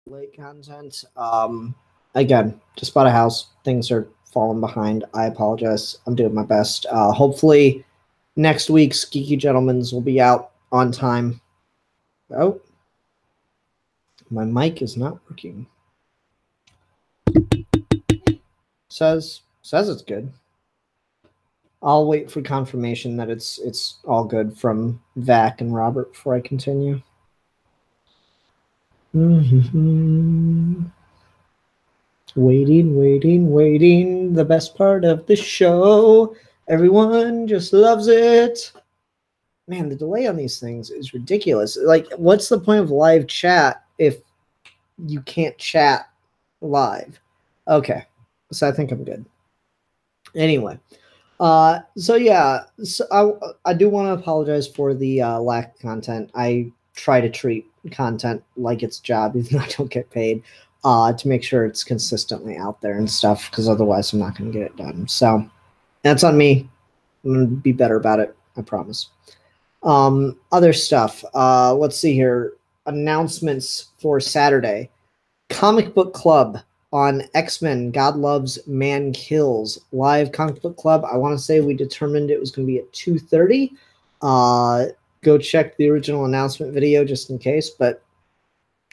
late content. Again, just bought a house. Things are falling behind. I apologize. I'm doing my best. Hopefully next week's Geeky Gentlemen's will be out on time. Oh, my mic is not working. Says it's good. I'll wait for confirmation that it's all good from Vac and Robert before I continue. Waiting. The best part of the show. Everyone just loves it. Man, the delay on these things is ridiculous. Like, what's the point of live chat if you can't chat live? Okay, so I think I'm good. Anyway, so I do want to apologize for the lack of content. I try to treat content like it's a job, even though I don't get paid, to make sure it's consistently out there and stuff, because otherwise I'm not going to get it done. So that's on me. I'm going to be better about it, I promise. Other stuff. Let's see here. Announcements for Saturday. Comic Book Club on X-Men God Loves, Man Kills. Live Comic Book Club. I want to say we determined it was going to be at 2:30. Go check the original announcement video just in case. But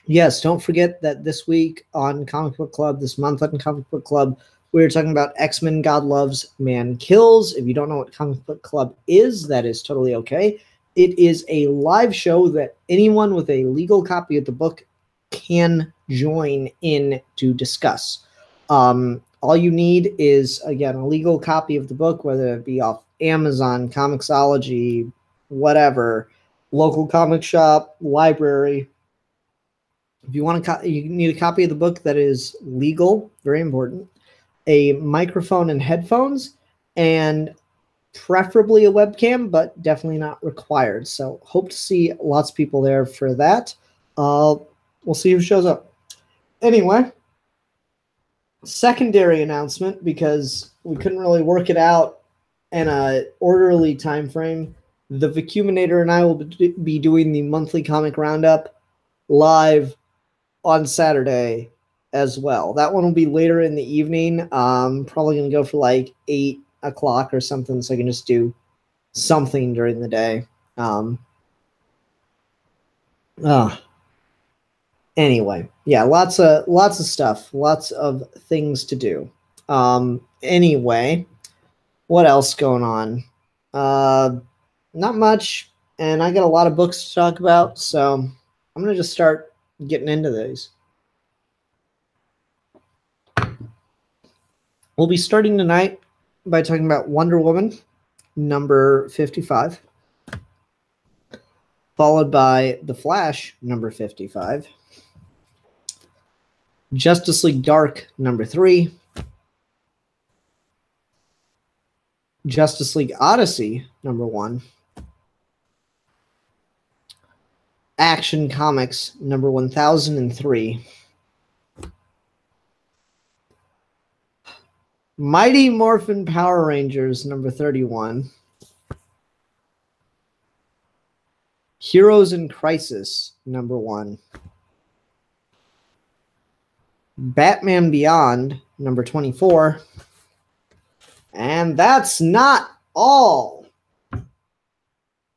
yes, don't forget that this week on Comic Book Club, this month on Comic Book Club, we're talking about X-Men God Loves, Man Kills. If you don't know what Comic Book Club is, that is totally okay. It is a live show that anyone with a legal copy of the book can join in to discuss. All you need is, again, a legal copy of the book, whether it be off Amazon, Comixology, whatever, local comic shop, library. If you want you need a copy of the book that is legal, very important, a microphone and headphones, and preferably a webcam, but definitely not required. So hope to see lots of people there for that. We'll see who shows up. Anyway, secondary announcement, because we couldn't really work it out in an orderly time frame. The Vacuuminator and I will be doing the monthly comic roundup live on Saturday as well. That one will be later in the evening. Probably going to go for like 8 o'clock or something, so I can just do something during the day. Anyway, yeah, lots of stuff, lots of things to do. Anyway, what else going on? Not much, and I got a lot of books to talk about, so I'm gonna just start getting into these. We'll be starting tonight by talking about Wonder Woman, number 55, followed by The Flash, number 55, Justice League Dark, number 3, Justice League Odyssey, number 1, Action Comics, number 1003, Mighty Morphin Power Rangers, number 31, Heroes in Crisis, number 1, Batman Beyond, number 24, and that's not all.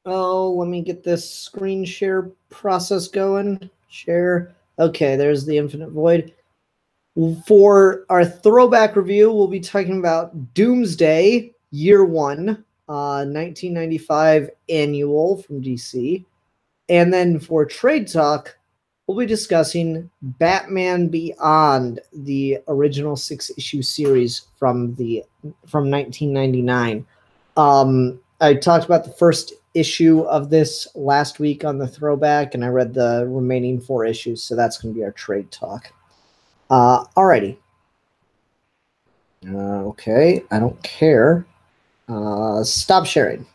Oh, let me get this screen share process going. Share. Okay, there's the Infinite Void. For our throwback review, we'll be talking about Doomsday, Year 1, 1995 annual from DC. And then for Trade Talk, we'll be discussing Batman Beyond, the original 6-issue series from 1999. I talked about the first issue of this last week on the throwback, and I read the remaining 4 issues, so that's going to be our Trade Talk. Alrighty. Okay, I don't care. Stop sharing.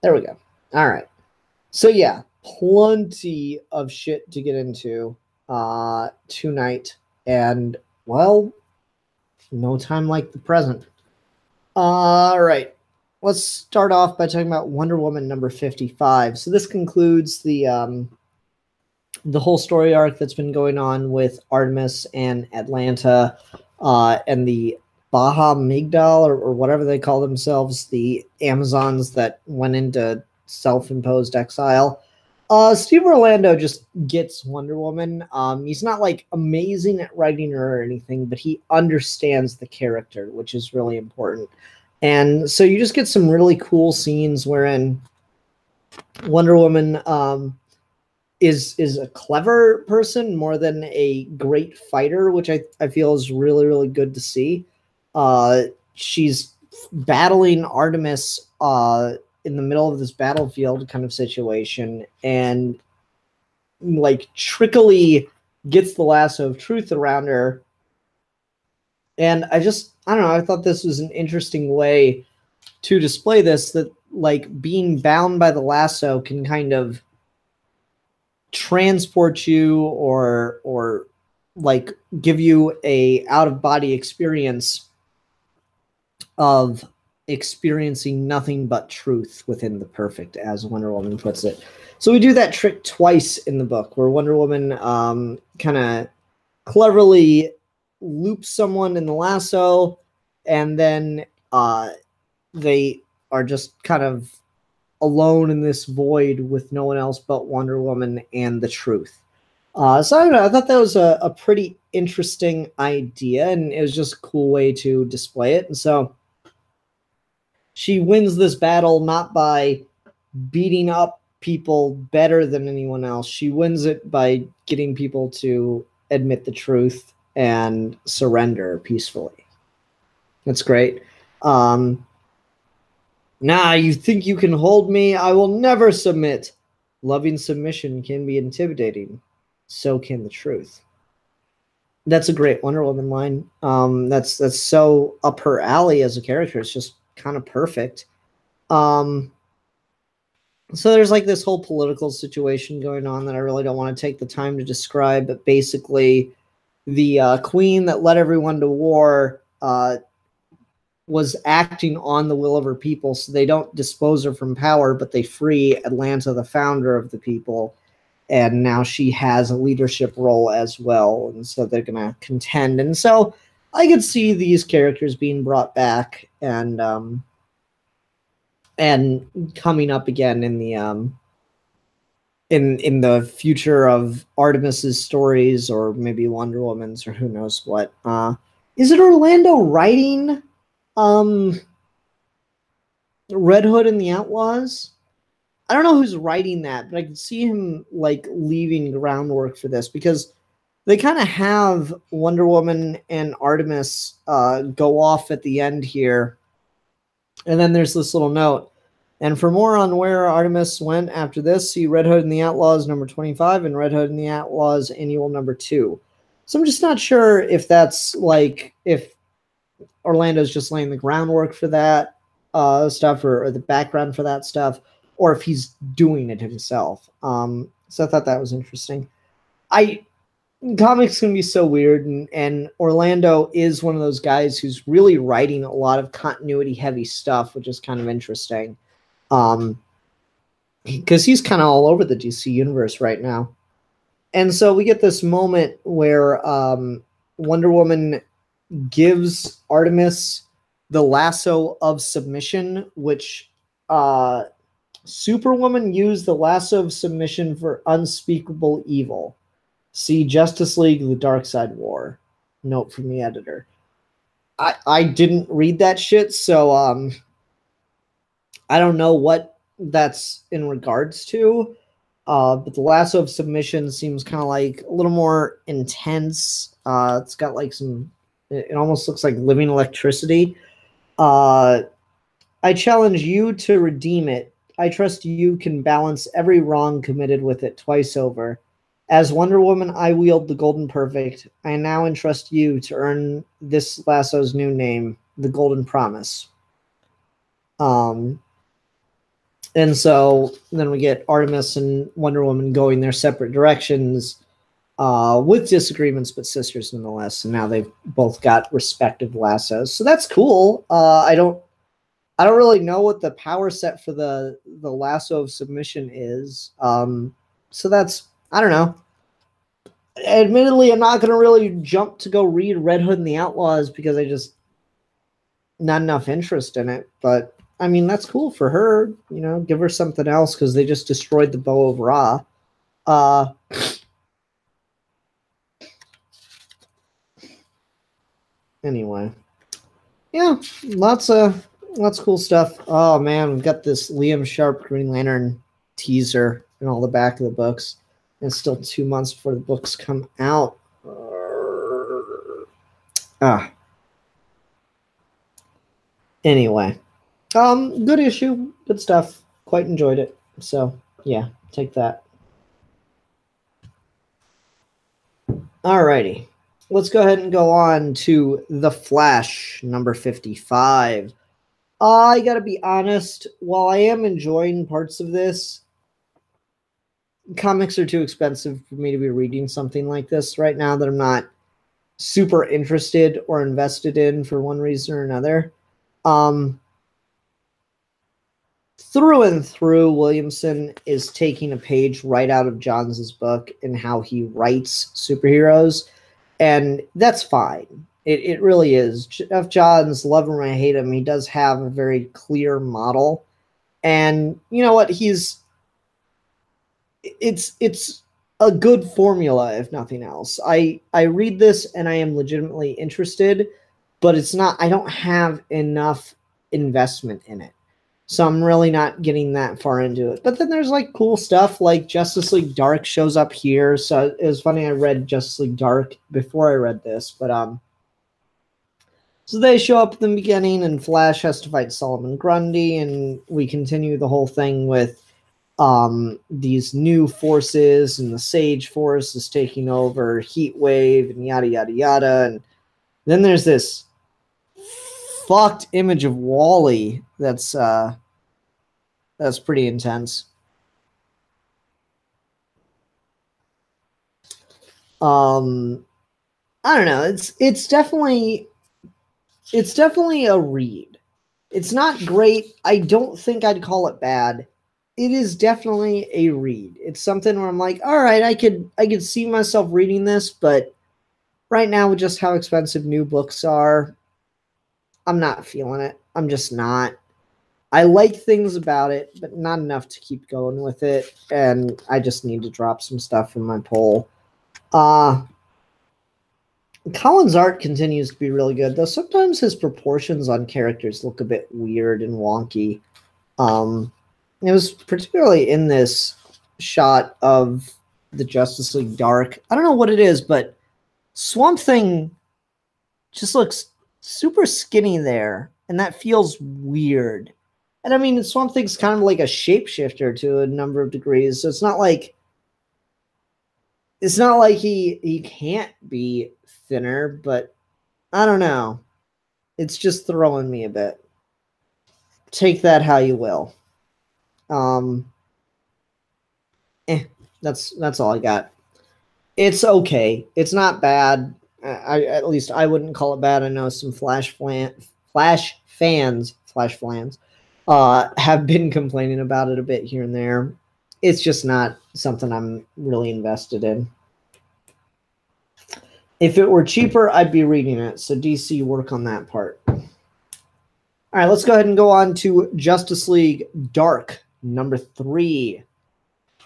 There we go. All right. So yeah, plenty of shit to get into tonight, and well, no time like the present. All right. Let's start off by talking about Wonder Woman number 55. So this concludes the the whole story arc that's been going on with Artemis and Atlanta, and the Baja Migdal, or whatever they call themselves, the Amazons that went into self-imposed exile. Steve Orlando just gets Wonder Woman. He's not like amazing at writing her or anything, but he understands the character, which is really important. And so you just get some really cool scenes wherein Wonder Woman is a clever person more than a great fighter, which I feel is really, really good to see. She's battling Artemis in the middle of this battlefield kind of situation, and like trickily gets the lasso of truth around her. And I don't know, I thought this was an interesting way to display this, that like being bound by the lasso can kind of transport you or like give you a out-of-body experience of experiencing nothing but truth within the perfect, as Wonder Woman puts it. So we do that trick twice in the book, where Wonder Woman kind of cleverly loops someone in the lasso, and then they are just kind of alone in this void with no one else but Wonder Woman and the truth. So I don't know, I thought that was a pretty interesting idea, and it was just a cool way to display it. And so she wins this battle not by beating up people better than anyone else. She wins it by getting people to admit the truth and surrender peacefully. That's great. Nah, you think you can hold me? I will never submit. Loving submission can be intimidating. So can the truth. That's a great Wonder Woman line. That's so up her alley as a character. It's just kind of perfect. So there's like this whole political situation going on that I really don't want to take the time to describe, but basically the queen that led everyone to war was acting on the will of her people, so they don't dispose her from power, but they free Atlanta, the founder of the people, and now she has a leadership role as well, and so they're going to contend. And so I could see these characters being brought back and coming up again in the in the future of Artemis's stories, or maybe Wonder Woman's, or who knows what. Is it Orlando writing Red Hood and the Outlaws? I don't know who's writing that, but I can see him like leaving groundwork for this, because they kind of have Wonder Woman and Artemis go off at the end here. And then there's this little note. And for more on where Artemis went after this, see Red Hood and the Outlaws number 25 and Red Hood and the Outlaws annual number 2. So I'm just not sure if that's like, if Orlando's just laying the groundwork for that stuff, or the background for that stuff, or if he's doing it himself. So I thought that was interesting. Comics can be so weird, and Orlando is one of those guys who's really writing a lot of continuity heavy stuff, which is kind of interesting. Because he's kind of all over the DC universe right now. And so we get this moment where Wonder Woman gives Artemis the lasso of submission, which Superwoman used the lasso of submission for unspeakable evil. See Justice League, The Dark Side War. Note from the editor. I didn't read that shit, so I don't know what that's in regards to. But the lasso of submission seems kind of like a little more intense. It's got like some, it almost looks like living electricity. I challenge you to redeem it. I trust you can balance every wrong committed with it twice over. As Wonder Woman, I wield the Golden Perfect. I now entrust you to earn this lasso's new name, the Golden Promise. And so then we get Artemis and Wonder Woman going their separate directions with disagreements, but sisters nonetheless. And now they've both got respective lassos. So that's cool. I don't really know what the power set for the lasso of submission is. So that's, I don't know. Admittedly, I'm not going to really jump to go read Red Hood and the Outlaws because I just not enough interest in it. But I mean, that's cool for her. You know, give her something else because they just destroyed the Bow of Ra. Anyway, yeah, lots of cool stuff. Oh man, we've got this Liam Sharp Green Lantern teaser in all the back of the books. And it's still 2 months before the books come out. Anyway, good issue, good stuff. Quite enjoyed it. So yeah, take that. Alrighty, let's go ahead and go on to The Flash, number 55. I gotta be honest, while I am enjoying parts of this, comics are too expensive for me to be reading something like this right now that I'm not super interested or invested in for one reason or another. Through and through, Williamson is taking a page right out of Johns' book in how he writes superheroes, and that's fine. It really is. Jeff Johns, love him or hate him, he does have a very clear model, and you know what? It's a good formula, if nothing else. I read this and I am legitimately interested, but it's not. I don't have enough investment in it. So I'm really not getting that far into it. But then there's like cool stuff like Justice League Dark shows up here. So it was funny, I read Justice League Dark before I read this. But so they show up at the beginning and Flash has to fight Solomon Grundy, and we continue the whole thing with these new forces, and the Sage Force is taking over Heat Wave and yada yada yada. And then there's this fucked image of Wally that's pretty intense. I don't know. It's definitely a read. It's not great. I don't think I'd call it bad. It is definitely a read. It's something where I'm like, all right, I could see myself reading this, but right now with just how expensive new books are, I'm not feeling it. I'm just not. I like things about it, but not enough to keep going with it, and I just need to drop some stuff from my poll. Kolins' art continues to be really good, though sometimes his proportions on characters look a bit weird and wonky. It was particularly in this shot of the Justice League Dark. I don't know what it is, but Swamp Thing just looks super skinny there, and that feels weird. And I mean, Swamp Thing's kind of like a shapeshifter to a number of degrees, so it's not like he can't be thinner, but I don't know. It's just throwing me a bit. Take that how you will. That's all I got. It's okay. It's not bad. At least I wouldn't call it bad. I know some Flash fans have been complaining about it a bit here and there. It's just not something I'm really invested in. If it were cheaper, I'd be reading it. So DC, work on that part. All right, let's go ahead and go on to Justice League Dark, number 3.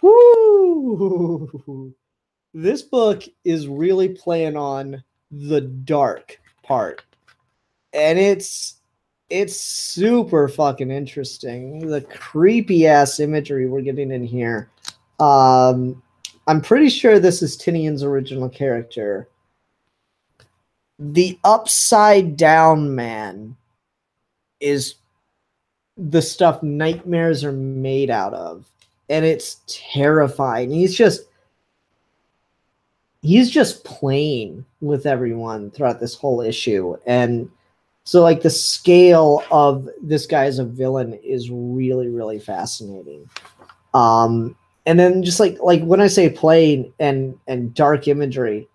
Woo! This book is really playing on the dark part. And it's super fucking interesting. The creepy ass imagery we're getting in here. I'm pretty sure this is Tynion's original character. The upside down man is the stuff nightmares are made out of. And it's terrifying. He's just playing with everyone throughout this whole issue. And so like the scale of this guy as a villain is really, really fascinating. And then just like when I say playing and dark imagery,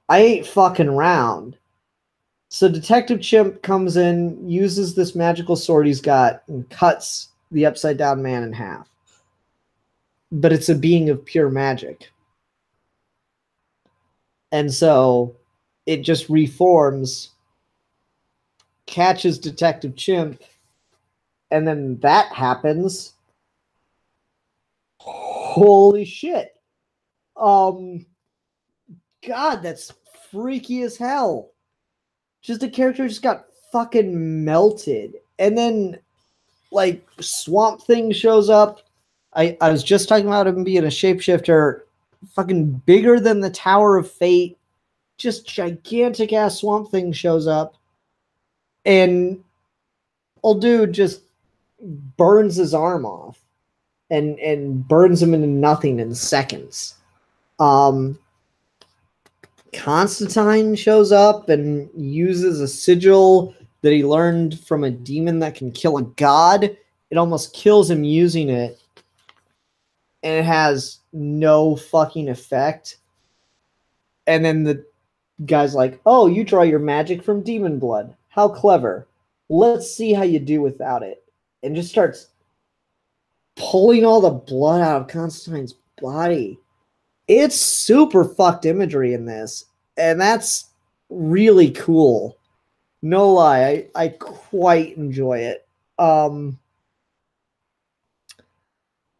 I ain't fucking around. So Detective Chimp comes in, uses this magical sword he's got, and cuts the upside down man in half. But it's a being of pure magic. And so it just reforms, catches Detective Chimp, and then that happens. Holy shit. God, that's freaky as hell. Just the character just got fucking melted. And then, like, Swamp Thing shows up. I was just talking about him being a shapeshifter, fucking bigger than the Tower of Fate. Just gigantic ass Swamp Thing shows up. And old dude just burns his arm off and burns him into nothing in seconds. Constantine shows up and uses a sigil that he learned from a demon that can kill a god. It almost kills him using it. And it has no fucking effect. And then the guy's like, oh, you draw your magic from demon blood. How clever. Let's see how you do without it. And just starts pulling all the blood out of Constantine's body. It's super fucked imagery in this. And that's really cool. No lie, I quite enjoy it.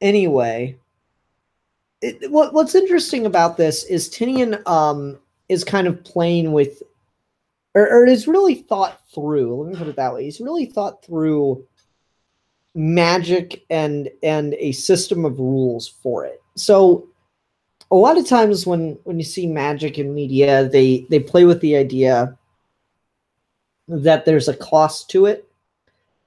Anyway, what's interesting about this is Tnion is kind of playing with, or is really thought through. Let me put it that way. He's really thought through magic and a system of rules for it. So a lot of times when you see magic in media, they play with the idea that there's a cost to it,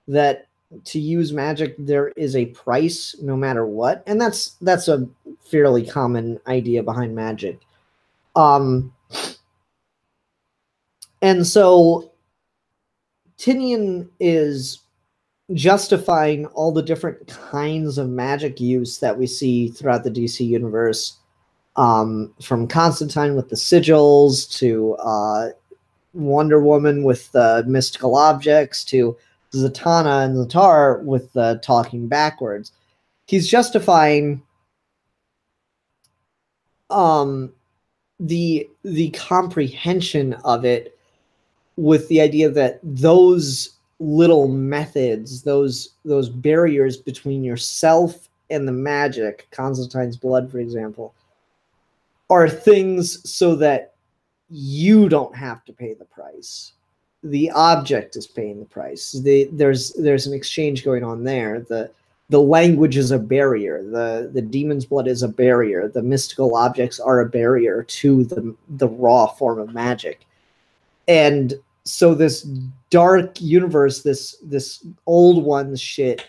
that to use magic there is a price no matter what, and that's a fairly common idea behind magic. And so Tnion is justifying all the different kinds of magic use that we see throughout the DC universe, from Constantine with the sigils to Wonder Woman with the mystical objects to Zatanna and Zatar with the talking backwards. He's justifying the comprehension of it with the idea that those little methods, those barriers between yourself and the magic, Constantine's blood, for example, are things so that you don't have to pay the price. The object is paying the price. There's an exchange going on there. The language is a barrier. The demon's blood is a barrier. The mystical objects are a barrier to the raw form of magic. And so this dark universe, this old one's shit,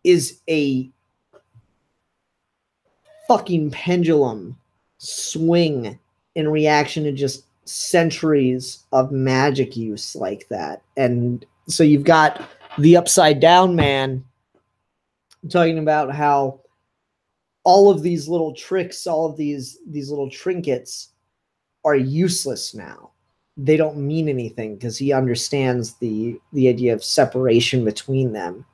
is a fucking pendulum swing in reaction to just centuries of magic use like that. And so you've got the Upside Down Man talking about how all of these little tricks, all of these little trinkets are useless now. They don't mean anything because he understands the idea of separation between them.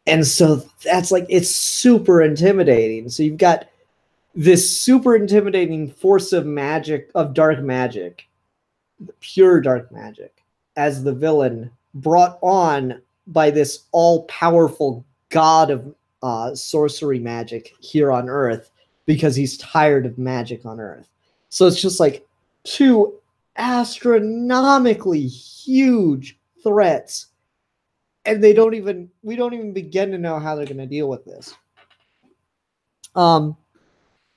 And so that's like, it's super intimidating. So you've got this super intimidating force of magic, of dark magic, pure dark magic, as the villain, brought on by this all-powerful god of sorcery magic here on Earth because he's tired of magic on Earth. So it's just like two astronomically huge threats, and we don't even begin to know how they're going to deal with this.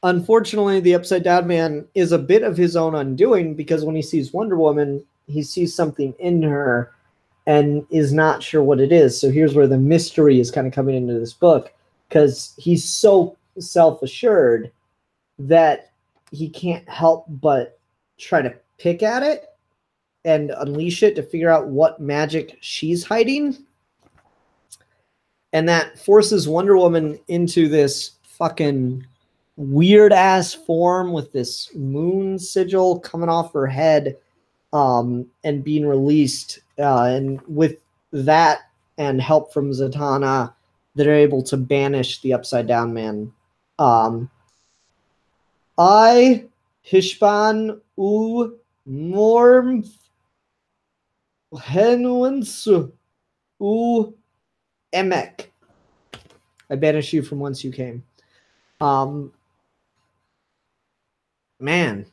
Unfortunately, the Upside Down Man is a bit of his own undoing, because when he sees Wonder Woman, he sees something in her and is not sure what it is. So here's where the mystery is kind of coming into this book, because he's so self-assured that he can't help but try to pick at it and unleash it to figure out what magic she's hiding. And that forces Wonder Woman into this fucking weird ass form with this moon sigil coming off her head, and being released. And with that and help from Zatanna, they're able to banish the Upside Down Man. I Stjepan u Morphin u Emek. I banish you from whence you came. Man.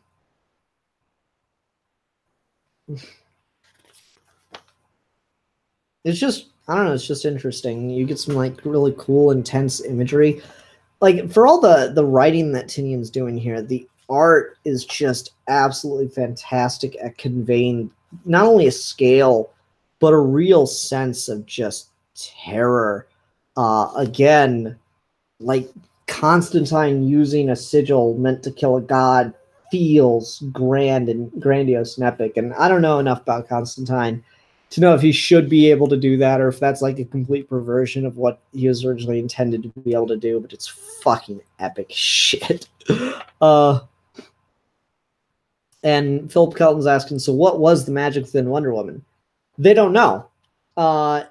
It's just, I don't know, it's just interesting. You get some like really cool, intense imagery. Like for all the writing that Tnion's doing here, the art is just absolutely fantastic at conveying not only a scale, but a real sense of just terror. Again, like Constantine using a sigil meant to kill a god feels grand and grandiose and epic. And I don't know enough about Constantine to know if he should be able to do that or if that's like a complete perversion of what he was originally intended to be able to do, but it's fucking epic shit. And Philip Kelton's asking, so what was the magic within Wonder Woman? They don't know.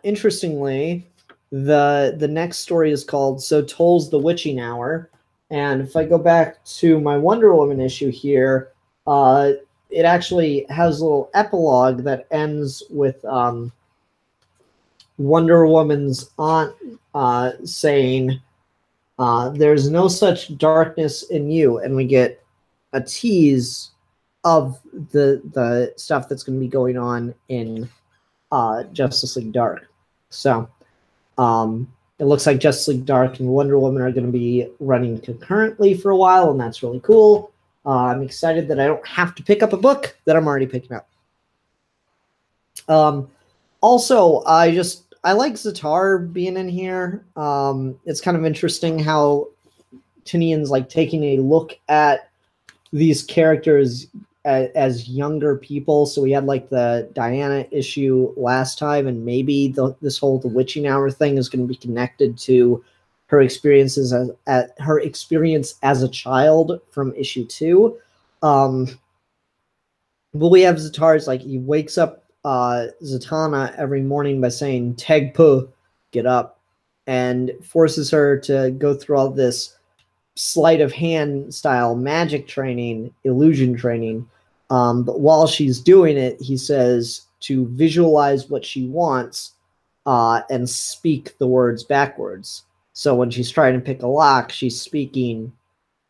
Interestingly, the next story is called So Tolls the Witching Hour. And if I go back to my Wonder Woman issue here, it actually has a little epilogue that ends with Wonder Woman's aunt saying, there's no such darkness in you. And we get a tease of the stuff that's going to be going on in Justice League Dark. So it looks like Justice League Dark and Wonder Woman are going to be running concurrently for a while, and that's really cool. I'm excited that I don't have to pick up a book that I'm already picking up. Also, I like Zatar being in here. It's kind of interesting how Tnion's like taking a look at these characters as younger people. So we had like the Diana issue last time, and maybe this whole The Witching Hour thing is going to be connected to her experiences her experience as a child from issue 2. But we have Zatar's like he wakes up Zatanna every morning by saying "Tegpu, get up," and forces her to go through all this sleight of hand style magic training, illusion training. But while she's doing it, he says to visualize what she wants and speak the words backwards. So when she's trying to pick a lock, she's speaking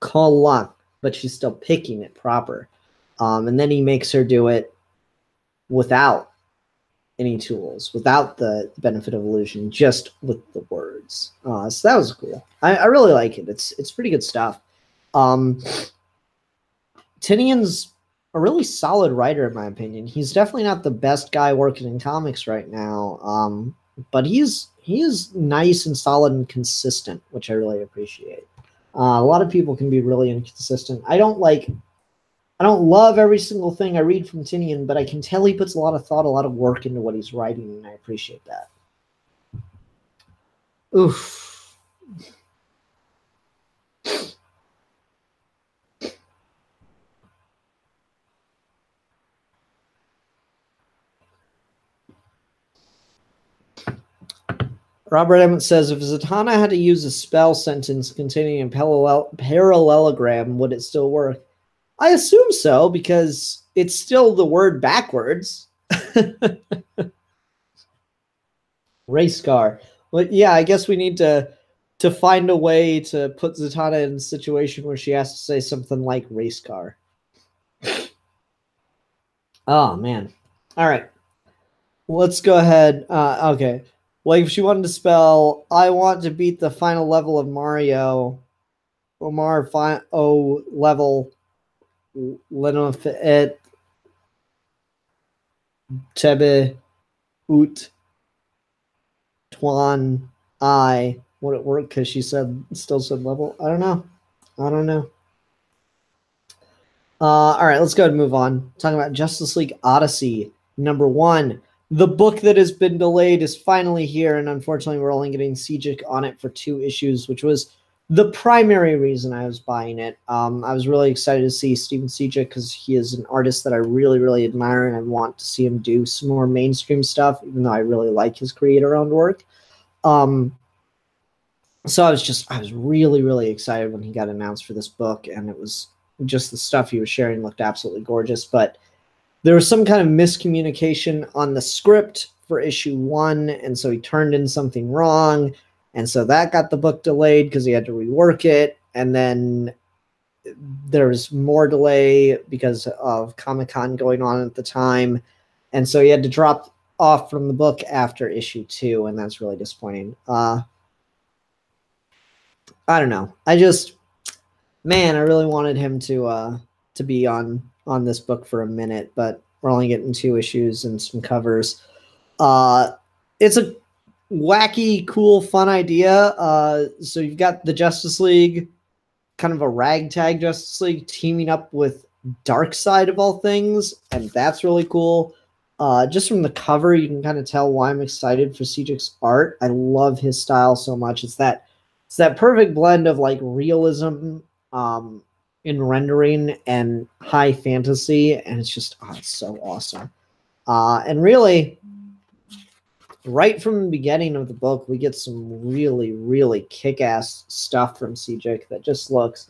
"Kolin," but she's still picking it proper. And then he makes her do it without any tools, without the benefit of illusion, just with the words. So that was cool. I really like it. It's pretty good stuff. Tynion's a really solid writer, in my opinion. He's definitely not the best guy working in comics right now, but he is nice and solid and consistent, which I really appreciate. A lot of people can be really inconsistent. I don't love every single thing I read from Tnion, but I can tell he puts a lot of thought, a lot of work into what he's writing, and I appreciate that. Oof. Robert Emmett says, if Zatanna had to use a spell sentence containing a parallelogram, would it still work? I assume so, because it's still the word backwards. Race car. Well, yeah, I guess we need to find a way to put Zatanna in a situation where she has to say something like race car. Oh, man. All right. Let's go ahead. Okay. Like if she wanted to spell, I want to beat the final level of Mario. Omar level Lenofet Tebe Ut Twan I. Would it work because she still said level? I don't know. All right, let's go ahead and move on. Talking about Justice League Odyssey #1. The book that has been delayed is finally here, and unfortunately we're only getting Sejic on it for 2 issues, which was the primary reason I was buying it. I was really excited to see Stephen Sejic because he is an artist that I really, really admire, and I want to see him do some more mainstream stuff, even though I really like his creator-owned work. So I was really, really excited when he got announced for this book, and it was just the stuff he was sharing looked absolutely gorgeous. But there was some kind of miscommunication on the script for issue 1, and so he turned in something wrong, and so that got the book delayed because he had to rework it, and then there was more delay because of Comic-Con going on at the time, and so he had to drop off from the book after issue 2, and that's really disappointing. I don't know. I really wanted him to be on this book for a minute, but we're only getting 2 issues and some covers. It's a wacky, cool, fun idea. So you've got the Justice League, kind of a ragtag Justice League, teaming up with Darkseid of all things, and that's really cool. Just from the cover, you can kind of tell why I'm excited for Sejic's art. I love his style so much. It's that perfect blend of like realism in rendering and high fantasy, and it's just it's so awesome. And really, right from the beginning of the book, we get some really, really kick-ass stuff from Sejic that just looks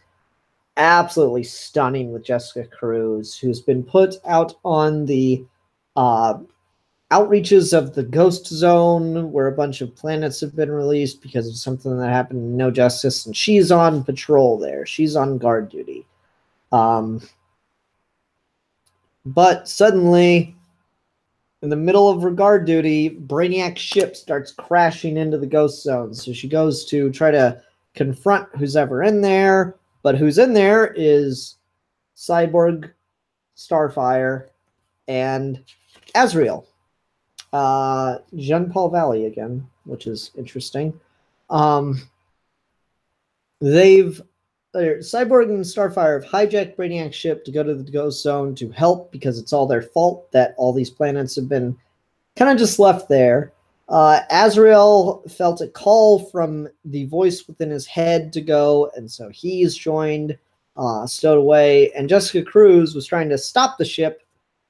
absolutely stunning with Jessica Cruz, who's been put out on the outreaches of the Ghost Zone, where a bunch of planets have been released because of something that happened in No Justice, and she's on patrol there. She's on guard duty. But suddenly, in the middle of her guard duty, Brainiac's ship starts crashing into the Ghost Zone. So she goes to try to confront who's ever in there, but who's in there is Cyborg, Starfire, and Azrael. Jean-Paul Valley again, which is interesting. Cyborg and Starfire have hijacked Brainiac's ship to go to the Ghost Zone to help because it's all their fault that all these planets have been kind of just left there. Azrael felt a call from the voice within his head to go, and so he's joined, stowed away. And Jessica Cruz was trying to stop the ship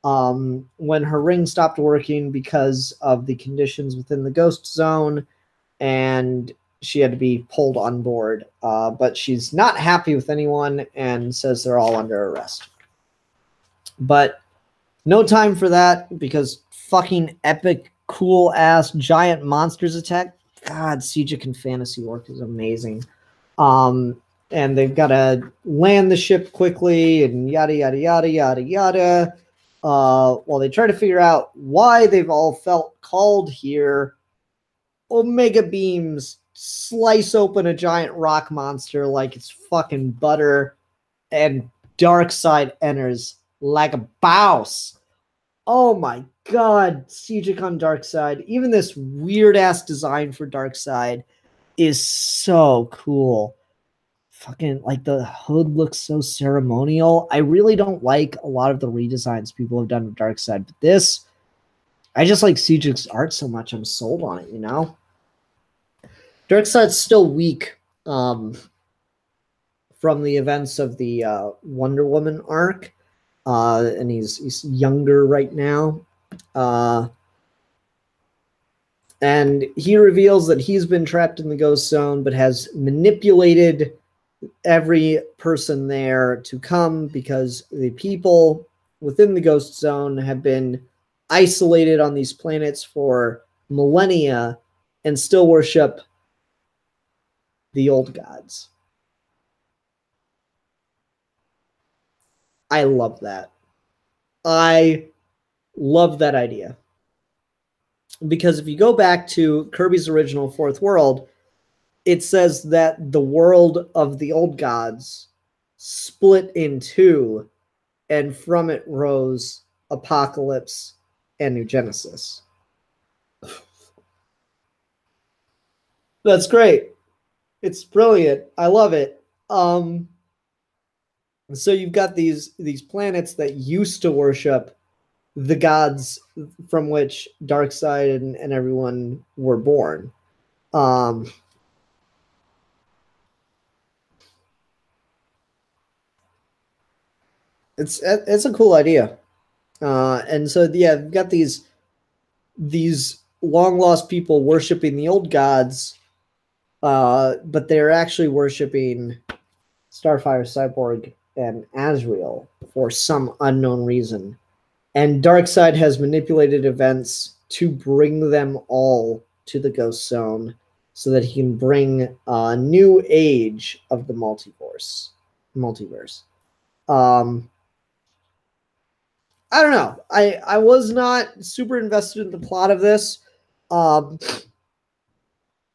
when her ring stopped working because of the conditions within the Ghost Zone, and she had to be pulled on board. But she's not happy with anyone and says they're all under arrest. But no time for that because fucking epic, cool-ass giant monsters attack. God, Sejic and fantasy work is amazing. And they've got to land the ship quickly and yada, yada, yada, yada, yada. While they try to figure out why they've all felt called here, Omega beams slice open a giant rock monster like it's fucking butter, and Darkseid enters like a boss. Oh my god, Sejic on Darkseid. Even this weird-ass design for Darkseid is so cool. Fucking, like, the hood looks so ceremonial. I really don't like a lot of the redesigns people have done with Darkseid, but this, I just like Sejic's art so much, I'm sold on it, you know? Darkseid's still weak from the events of the Wonder Woman arc, and he's younger right now. And he reveals that he's been trapped in the Ghost Zone, but has manipulated every person there to come because the people within the Ghost Zone have been isolated on these planets for millennia and still worship the old gods. I love that. I love that idea. Because if you go back to Kirby's original Fourth World, it says that the world of the old gods split in two, and from it rose Apocalypse and New Genesis. That's great. It's brilliant. I love it. So you've got these planets that used to worship the gods from which Darkseid and everyone were born. It's a cool idea. And so, yeah, you've got these long-lost people worshiping the old gods, but they're actually worshiping Starfire, Cyborg, and Azrael for some unknown reason. And Darkseid has manipulated events to bring them all to the Ghost Zone so that he can bring a new age of the multiverse. I don't know. I was not super invested in the plot of this.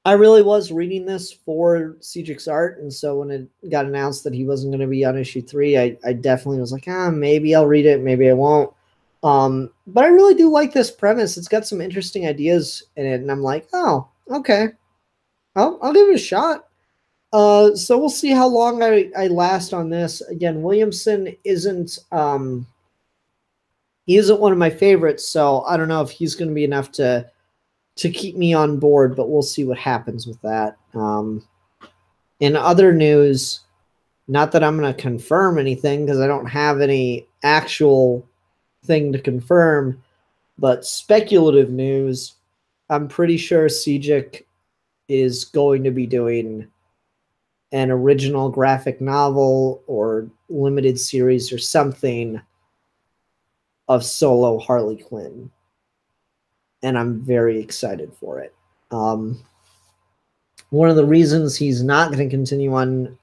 I really was reading this for Sejic's art, and so when it got announced that he wasn't going to be on issue 3, I definitely was like, maybe I'll read it, maybe I won't. But I really do like this premise. It's got some interesting ideas in it, and I'm like, oh, okay. I'll give it a shot. So we'll see how long I last on this. Again, Williamson isn't one of my favorites, so I don't know if he's going to be enough to keep me on board, but we'll see what happens with that. In other news, not that I'm going to confirm anything because I don't have any actual thing to confirm, but speculative news, I'm pretty sure Sejic is going to be doing an original graphic novel or limited series or something of solo Harley Quinn. And I'm very excited for it. One of the reasons he's not going to continue on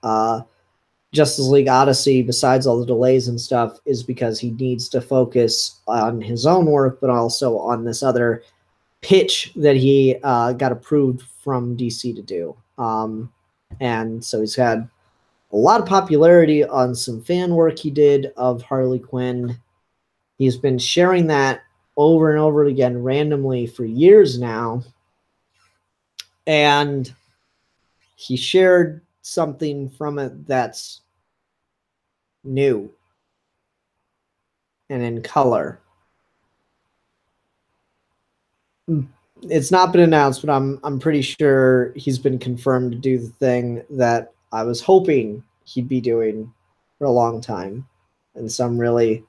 Justice League Odyssey, besides all the delays and stuff, is because he needs to focus on his own work, but also on this other pitch that he got approved from DC to do. And so he's had a lot of popularity on some fan work he did of Harley Quinn. He's been sharing that over and over again randomly for years now. And he shared something from it that's new and in color. It's not been announced, but I'm pretty sure he's been confirmed to do the thing that I was hoping he'd be doing for a long time. And so I'm really,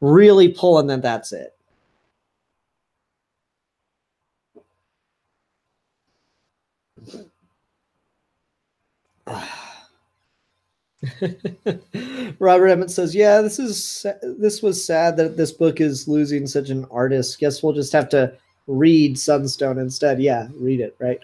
really pulling that that's it. Robert Emmett says, yeah, this was sad that this book is losing such an artist. Guess we'll just have to read Sunstone instead. Yeah, read it, right?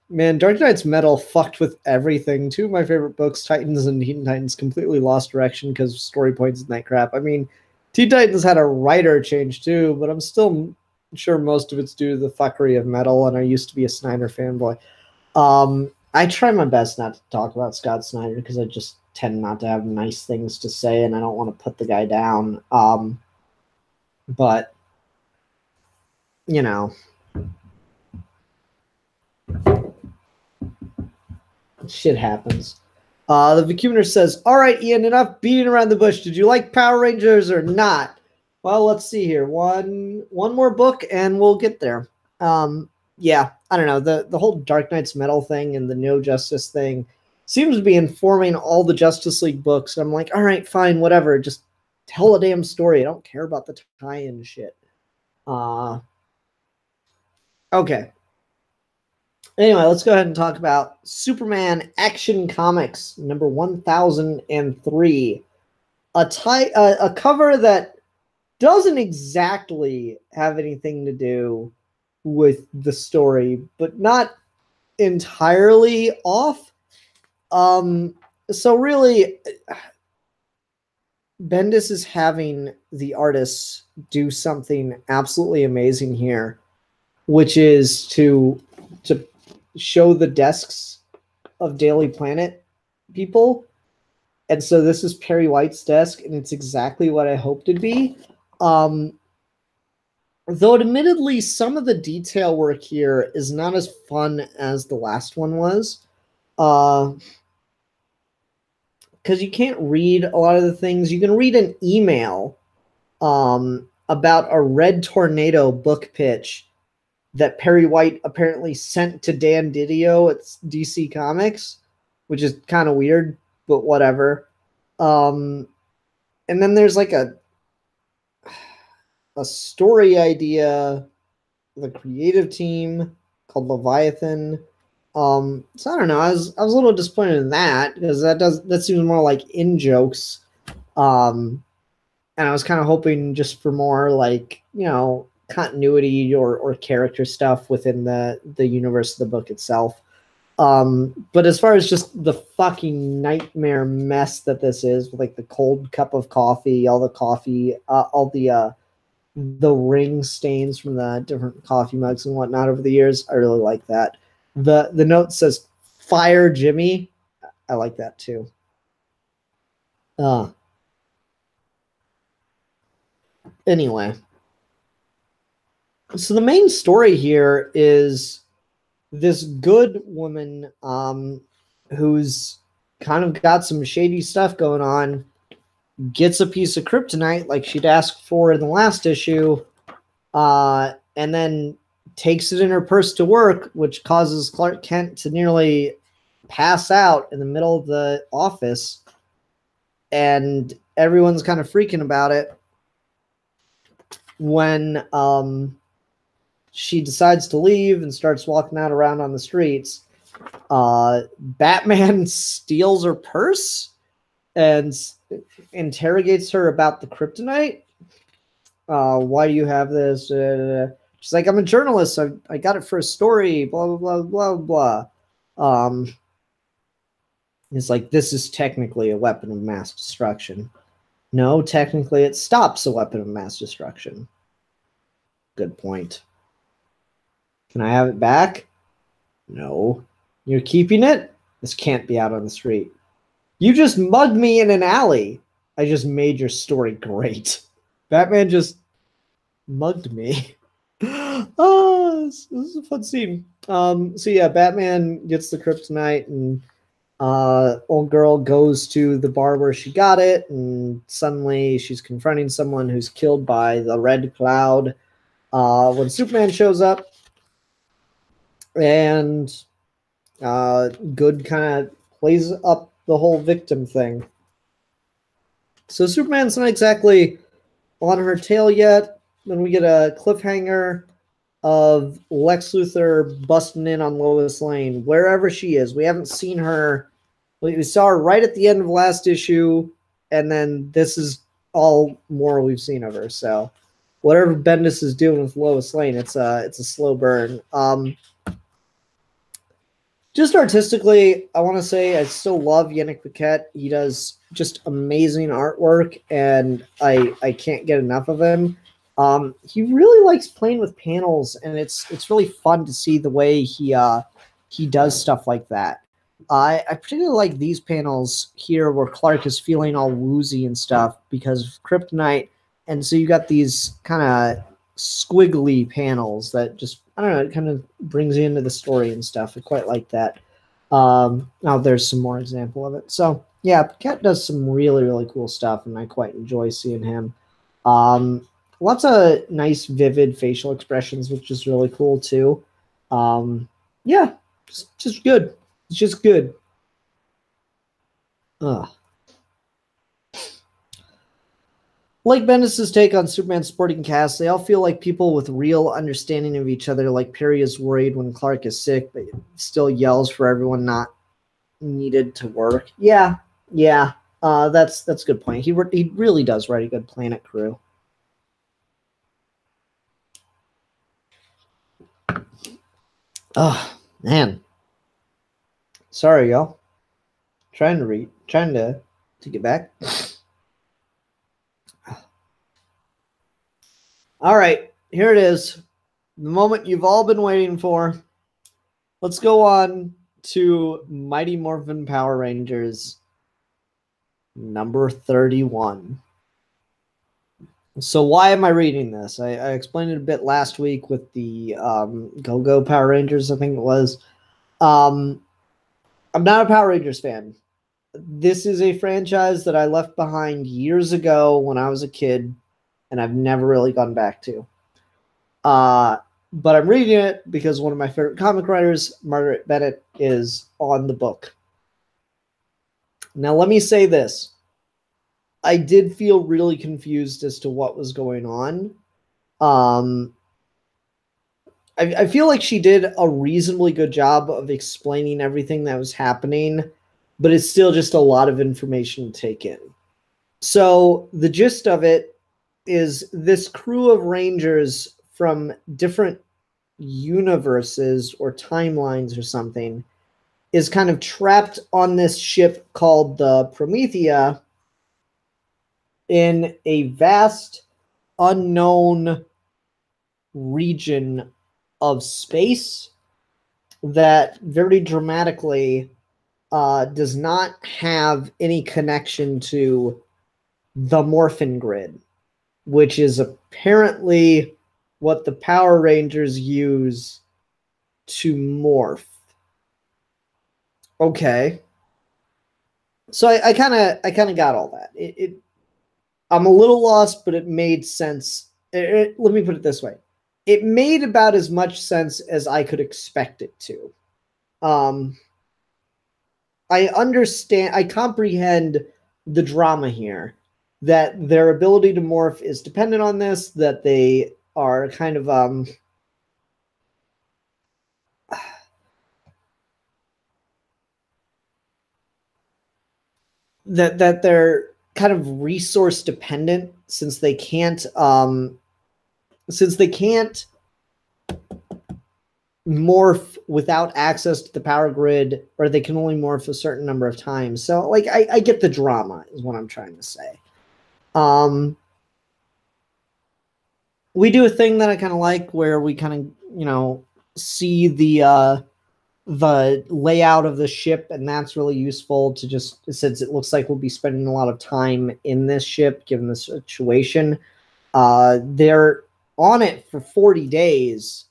Man, Dark Knight's Metal fucked with everything. Two of my favorite books, Titans and Teen Titans, completely lost direction because of story points and that crap. I mean, Teen Titans had a writer change too, but I'm still sure most of it's due to the fuckery of Metal, and I used to be a Snyder fanboy. I try my best not to talk about Scott Snyder because I just tend not to have nice things to say, and I don't want to put the guy down. But, you know, shit happens. The Vacuuminer says, all right, Ian, enough beating around the bush. Did you like Power Rangers or not? Well, let's see here. One more book, and we'll get there. Yeah, I don't know. The whole Dark Knight's Metal thing and the No Justice thing seems to be informing all the Justice League books. I'm like, all right, fine, whatever. Just tell a damn story. I don't care about the tie-in shit. Okay. Anyway, let's go ahead and talk about Superman Action Comics number 1003. A cover that doesn't exactly have anything to do with the story, but not entirely off. So really, Bendis is having the artists do something absolutely amazing here, which is to show the desks of Daily Planet people. And so this is Perry White's desk, and it's exactly what I hoped it'd be. Though admittedly, some of the detail work here is not as fun as the last one was. Because you can't read a lot of the things. You can read an email about a Red Tornado book pitch that Perry White apparently sent to Dan Didio at DC Comics, which is kind of weird, but whatever. And then there's like a story idea, the creative team called Leviathan. So I don't know. I was a little disappointed in that because that seems more like in jokes. And I was kind of hoping just for more like, continuity or character stuff within the universe of the book itself. But as far as just the fucking nightmare mess that this is, with like the cold cup of coffee, all the ring stains from the different coffee mugs and whatnot over the years, I really like that. The note says "Fire Jimmy." I like that too. Anyway, so the main story here is this good woman who's kind of got some shady stuff going on, gets a piece of kryptonite like she'd asked for in the last issue, and then takes it in her purse to work, which causes Clark Kent to nearly pass out in the middle of the office, and everyone's kind of freaking about it when she decides to leave and starts walking out around on the streets. Batman steals her purse and interrogates her about the kryptonite. Why do you have this? She's like, I'm a journalist. I got it for a story. Blah, blah, blah, blah, blah. It's like, this is technically a weapon of mass destruction. No, technically it stops a weapon of mass destruction. Good point. Can I have it back? No. You're keeping it? This can't be out on the street. You just mugged me in an alley. I just made your story great. Batman just mugged me. This is a fun scene. So yeah, Batman gets the kryptonite, and old girl goes to the bar where she got it, and suddenly she's confronting someone who's killed by the red cloud. When Superman shows up, and Good kind of plays up the whole victim thing. So Superman's not exactly on her tail yet. Then we get a cliffhanger of Lex Luthor busting in on Lois Lane, wherever she is. We haven't seen her. We saw her right at the end of last issue, and then this is all more we've seen of her. So whatever Bendis is doing with Lois Lane, it's a slow burn. Just artistically, I want to say I still love Yanick Paquette. He does just amazing artwork, and I can't get enough of him. He really likes playing with panels, and it's really fun to see the way he does stuff like that. I particularly like these panels here where Clark is feeling all woozy and stuff because of kryptonite, and so you got these kind of squiggly panels that just, I don't know, it kind of brings you into the story and stuff. I quite like that. Now there's some more example of it. So yeah, Paquette does some really, really cool stuff, and I quite enjoy seeing him. Lots of nice, vivid facial expressions, which is really cool too. Yeah, just good. It's just good. Like Bendis' take on Superman's supporting cast, they all feel like people with real understanding of each other. Like Perry is worried when Clark is sick, but still yells for everyone not needed to work. Yeah. That's a good point. He really does write a good Planet crew. Oh man, sorry y'all. Trying to get back. All right, here it is. The moment you've all been waiting for. Let's go on to Mighty Morphin Power Rangers number 31. So why am I reading this? I explained it a bit last week with the Go-Go Power Rangers, I think it was. I'm not a Power Rangers fan. This is a franchise that I left behind years ago when I was a kid, and I've never really gone back to. But I'm reading it because one of my favorite comic writers, Marguerite Bennett, is on the book. Now, let me say this. I did feel really confused as to what was going on. I feel like she did a reasonably good job of explaining everything that was happening, but it's still just a lot of information to take in. So the gist of it is this crew of Rangers from different universes or timelines or something is kind of trapped on this ship called the Promethea in a vast, unknown region of space that very dramatically does not have any connection to the Morphin grid, which is apparently what the Power Rangers use to morph. Okay. So I kind of got all that. I'm a little lost, but it made sense. Let me put it this way. It made about as much sense as I could expect it to. I understand, I comprehend the drama here, that their ability to morph is dependent on this, that they are kind of that they're kind of resource dependent since they can't morph without access to the power grid, or they can only morph a certain number of times. So like I get the drama is what I'm trying to say. We do a thing that I kind of like where we kind of, you know, see the layout of the ship, and that's really useful to just, since it looks like we'll be spending a lot of time in this ship given the situation. They're on it for 40 days,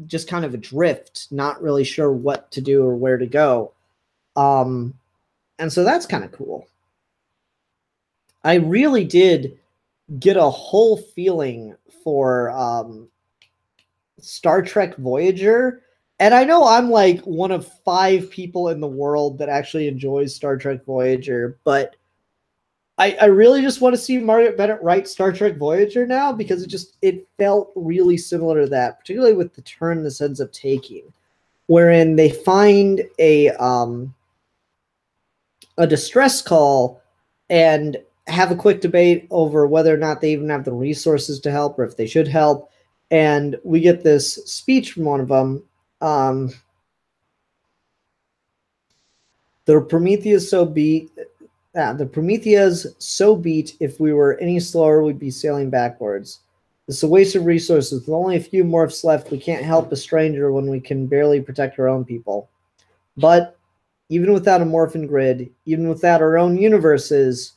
just kind of adrift, not really sure what to do or where to go. And so that's kind of cool. I really did get a whole feeling for Star Trek Voyager. And I know I'm like one of 5 people in the world that actually enjoys Star Trek Voyager, but I really just want to see Margaret Bennett write Star Trek Voyager now, because it felt really similar to that, particularly with the turn this ends up taking, wherein they find a distress call and have a quick debate over whether or not they even have the resources to help or if they should help. And we get this speech from one of them. The Prometheus so beat. The Prometheus so beat, if we were any slower, we'd be sailing backwards. It's a waste of resources. With only a few morphs left, we can't help a stranger when we can barely protect our own people. But even without a Morphin grid, even without our own universes,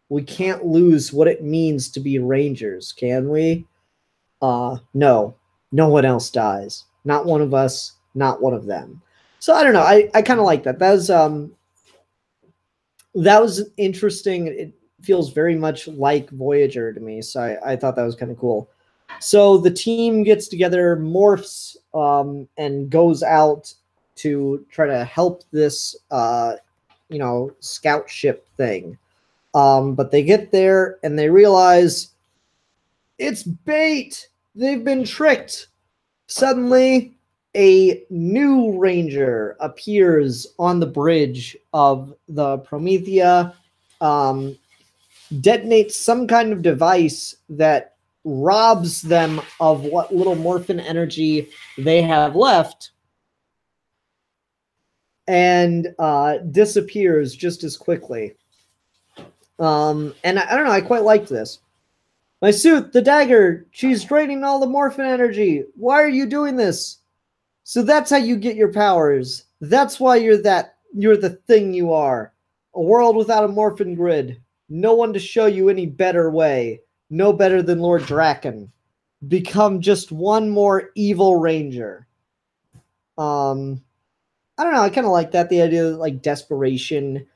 we can't lose what it means to be Rangers, can we? No. No one else dies. Not one of us, not one of them. So I don't know. I kind of like that. That was interesting. It feels very much like Voyager to me, so I thought that was kind of cool. So the team gets together, morphs, and goes out to try to help this, scout ship thing. But they get there and they realize it's bait. They've been tricked. Suddenly, a new Ranger appears on the bridge of the Promethea, detonates some kind of device that robs them of what little Morphin energy they have left, and disappears just as quickly. And I don't know, I quite liked this. My suit, the dagger, she's draining all the Morphin energy. Why are you doing this? So that's how you get your powers. That's why you're the thing you are. A world without a Morphin grid. No one to show you any better way. No better than Lord Draken. Become just one more evil Ranger. I don't know, I kind of like that. The idea that like desperation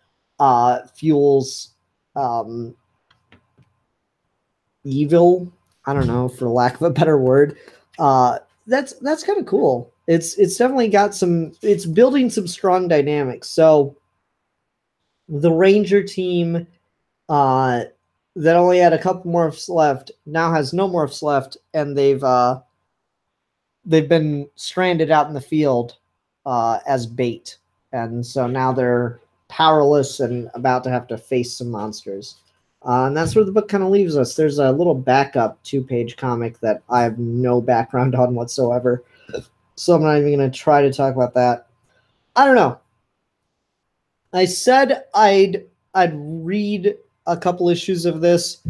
fuels evil. I don't know, for lack of a better word. That's kind of cool. It's definitely got it's building some strong dynamics. So the Ranger team that only had a couple morphs left now has no morphs left, and they've they've been stranded out in the field as bait, and so now they're powerless and about to have to face some monsters. And that's where the book kind of leaves us. There's a little backup 2-page comic that I have no background on whatsoever, so I'm not even going to try to talk about that. I don't know. I said I'd read a couple issues of this.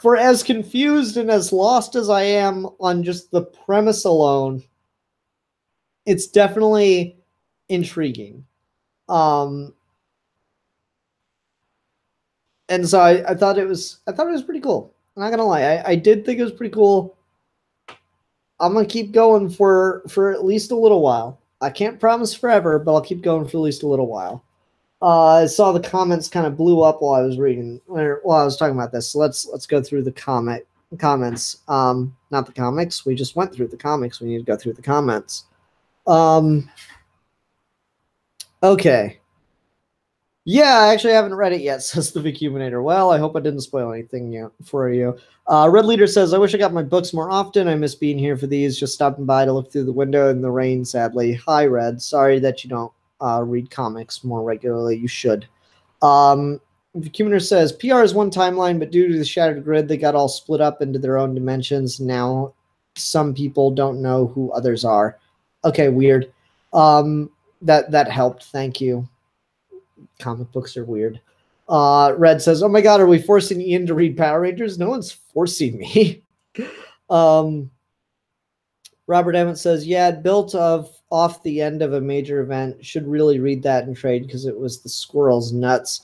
For as confused and as lost as I am on just the premise alone, it's definitely intriguing. And so I thought it was pretty cool. I'm not gonna lie, I did think it was pretty cool. I'm gonna keep going for at least a little while. I can't promise forever, but I'll keep going for at least a little while. I saw the comments kind of blew up while I was reading, or while I was talking about this. So let's go through the comments. Not the comics. We just went through the comics. We need to go through the comments. Okay. Yeah, I actually haven't read it yet, says the Vicuminator. Well, I hope I didn't spoil anything for you. Red Leader says, I wish I got my books more often. I miss being here for these. Just stopping by to look through the window in the rain, sadly. Hi, Red. Sorry that you don't read comics more regularly. You should. Vicuminator says, PR is one timeline, but due to the shattered grid, they got all split up into their own dimensions. Now some people don't know who others are. Okay, weird. That helped. Thank you. Comic books are weird. Red says, oh my god, are we forcing Ian to read Power Rangers? No one's forcing me. Robert Emmett says, yeah, built off the end of a major event. Should really read that in trade because it was the squirrel's nuts.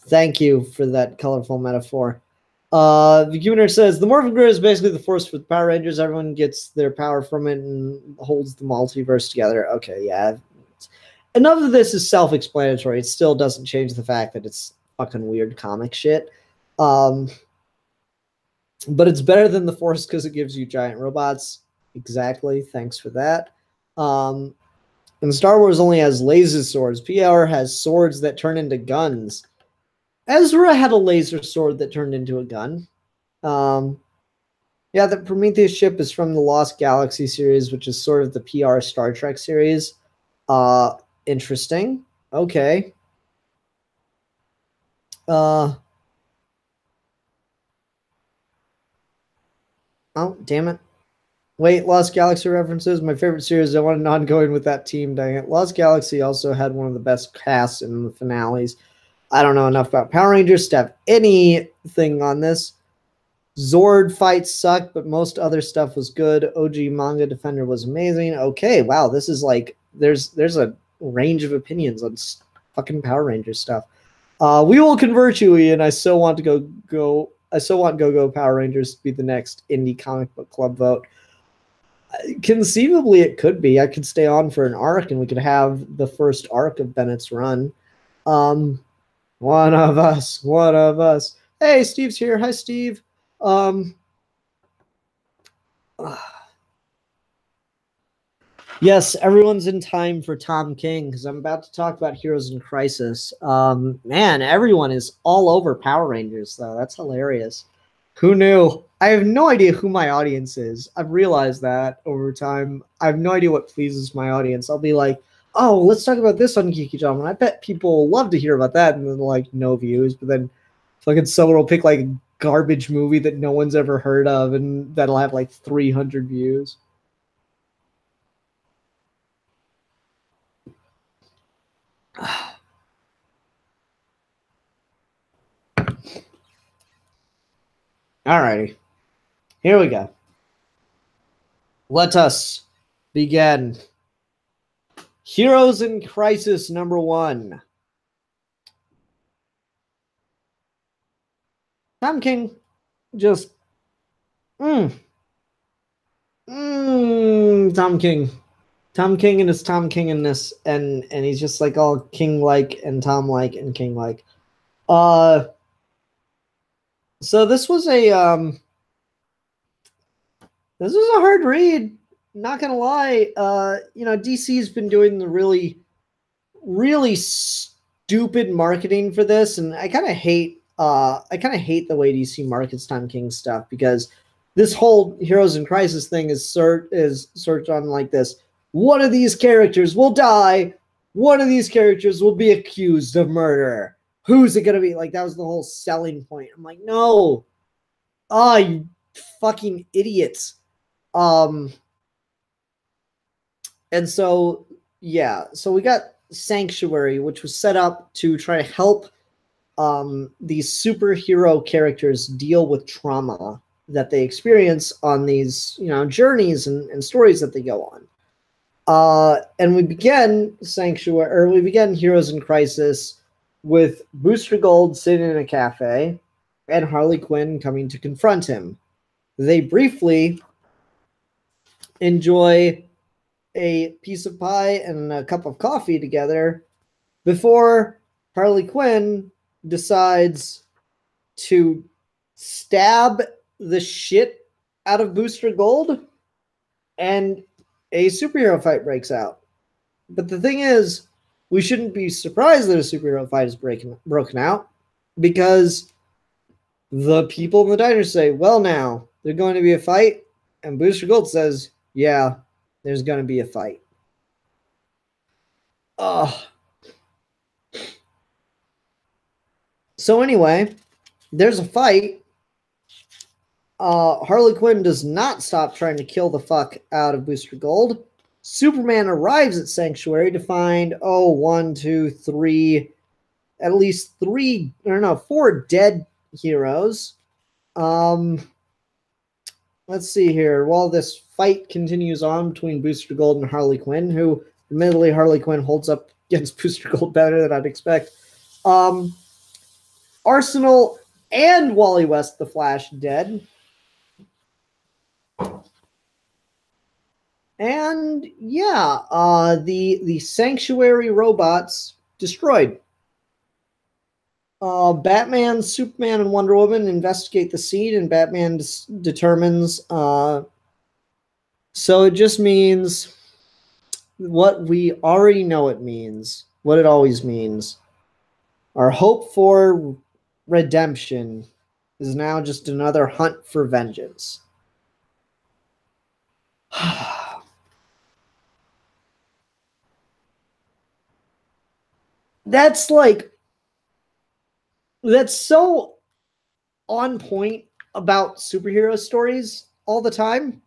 Thank you for that colorful metaphor. Vicuminator says, the Morphin grid is basically the force for the Power Rangers. Everyone gets their power from it and holds the multiverse together. Okay, yeah. Enough of this is self-explanatory. It still doesn't change the fact that it's fucking weird comic shit. But it's better than the Force because it gives you giant robots. Exactly. Thanks for that. And Star Wars only has laser swords. PR has swords that turn into guns. Ezra had a laser sword that turned into a gun. Yeah, the Prometheus ship is from the Lost Galaxy series, which is sort of the PR Star Trek series. Interesting. Okay. Oh, damn it. Wait, Lost Galaxy references. My favorite series. I want an ongoing with that team. Dang it. Lost Galaxy also had one of the best casts in the finales. I don't know enough about Power Rangers to have anything on this. Zord fights sucked, but most other stuff was good. OG Manga Defender was amazing. Okay, wow. This is like, there's a range of opinions on fucking Power Rangers stuff. We will convert you, Ian. I so want to go Power Rangers to be the next indie comic book club vote. Conceivably, it could be. I could stay on for an arc, and we could have the first arc of Bennett's run. One of us. Hey, Steve's here. Hi, Steve. Yes, everyone's in time for Tom King because I'm about to talk about Heroes in Crisis. Man, everyone is all over Power Rangers, though. That's hilarious. Who knew? I have no idea who my audience is. I've realized that over time. I have no idea what pleases my audience. I'll be like, oh, let's talk about this on Geeky Jam. And I bet people love to hear about that. And then, like, no views. But then fucking someone will pick, like, a garbage movie that no one's ever heard of. And that'll have, like, 300 views. Alrighty. Here we go. Let us begin. Heroes in Crisis #1. Tom King just Tom King. Tom King and his Tom King-ness, and he's just like all King-like and Tom-like and King-like. So this was a hard read. Not gonna lie. DC's been doing the really, really stupid marketing for this, and I kind of hate the way DC markets Tom King stuff because this whole Heroes in Crisis thing is searched on like this. One of these characters will die. One of these characters will be accused of murder. Who's it going to be? Like, that was the whole selling point. I'm like, no. Oh, you fucking idiots. And so, yeah. So we got Sanctuary, which was set up to try to help these superhero characters deal with trauma that they experience on these, journeys and stories that they go on. And we begin Heroes in Crisis with Booster Gold sitting in a cafe and Harley Quinn coming to confront him. They briefly enjoy a piece of pie and a cup of coffee together before Harley Quinn decides to stab the shit out of Booster Gold, and a superhero fight breaks out. But the thing is, we shouldn't be surprised that a superhero fight is broken out, because the people in the diner say, well, now, there's going to be a fight, and Booster Gold says, yeah, there's going to be a fight. So anyway, there's a fight. Harley Quinn does not stop trying to kill the fuck out of Booster Gold. Superman arrives at Sanctuary to find, at least 4 dead heroes. Let's see here. While this fight continues on between Booster Gold and Harley Quinn, who, admittedly, Harley Quinn holds up against Booster Gold better than I'd expect. Arsenal and Wally West, the Flash, dead. And yeah, the Sanctuary robots destroyed. Batman, Superman, and Wonder Woman investigate the scene, and Batman determines. So it just means what we already know it means, what it always means. Our hope for redemption is now just another hunt for vengeance. That's so on point about superhero stories all the time.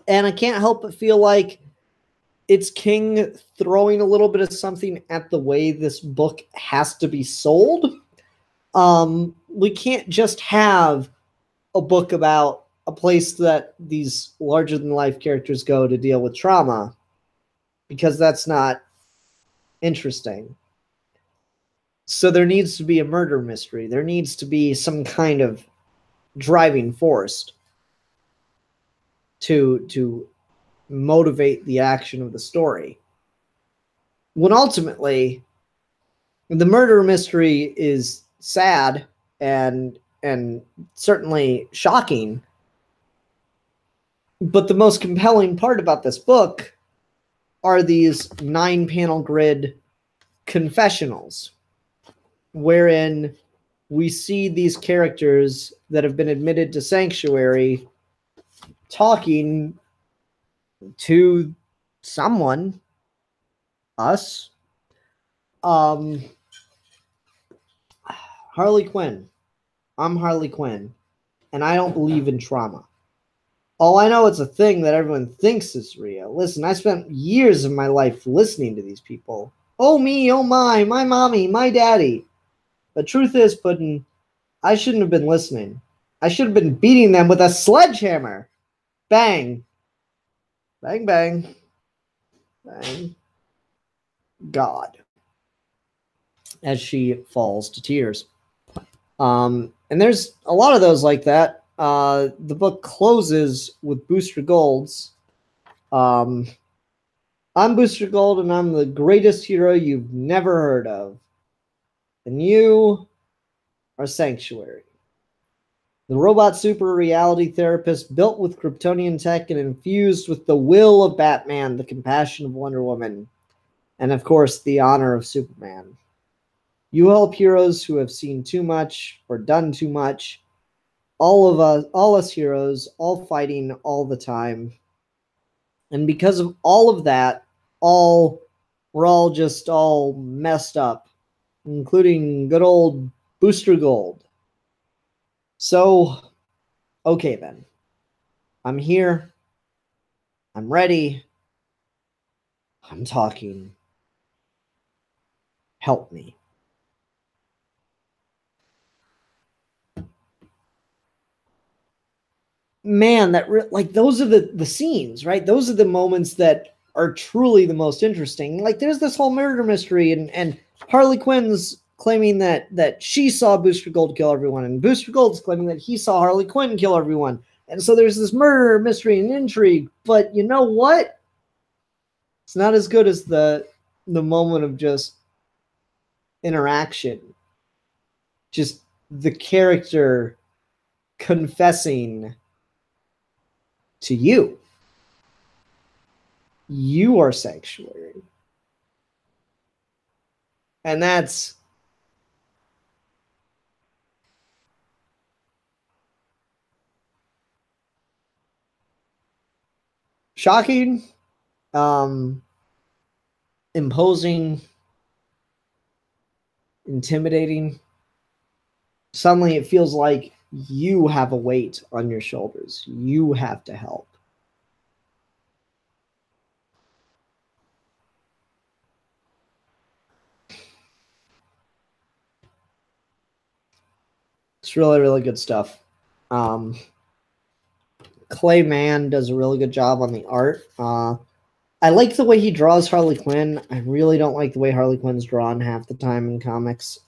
And I can't help but feel like it's King throwing a little bit of something at the way this book has to be sold. We can't just have a book about a place that these larger-than-life characters go to deal with trauma, because that's not interesting. So there needs to be a murder mystery. There needs to be some kind of driving force to motivate the action of the story. When ultimately, the murder mystery is sad and certainly shocking, but the most compelling part about this book are these 9-panel grid confessionals, wherein we see these characters that have been admitted to Sanctuary talking to someone, us. Harley Quinn. I'm Harley Quinn, and I don't believe in trauma. Oh, I know it's a thing that everyone thinks is real. Listen, I spent years of my life listening to these people. Oh me, oh my mommy, my daddy. The truth is, Puddin', I shouldn't have been listening. I should have been beating them with a sledgehammer. Bang. Bang, bang. Bang. God. As she falls to tears. And there's a lot of those like that. The book closes with Booster Gold's. I'm Booster Gold, and I'm the greatest hero you've never heard of. And you are Sanctuary. The robot super reality therapist built with Kryptonian tech and infused with the will of Batman, the compassion of Wonder Woman, and of course the honor of Superman. You help heroes who have seen too much or done too much. all us heroes, all fighting all the time. And because of all of that, we're all just all messed up, including good old Booster Gold. So, okay then. I'm here. I'm ready. I'm talking. Help me. Man, like those are the scenes, right? Those are the moments that are truly the most interesting. Like there's this whole murder mystery, and Harley Quinn's claiming that she saw Booster Gold kill everyone, and Booster Gold's claiming that he saw Harley Quinn kill everyone. And so there's this murder mystery and intrigue. But you know what? It's not as good as the moment of just interaction. Just the character confessing to you. You are sanctuary. And that's shocking, imposing, intimidating. Suddenly it feels like you have a weight on your shoulders. You have to help. It's really, really good stuff. Clay Mann does a really good job on the art. I like the way he draws Harley Quinn. I really don't like the way Harley Quinn's drawn half the time in comics.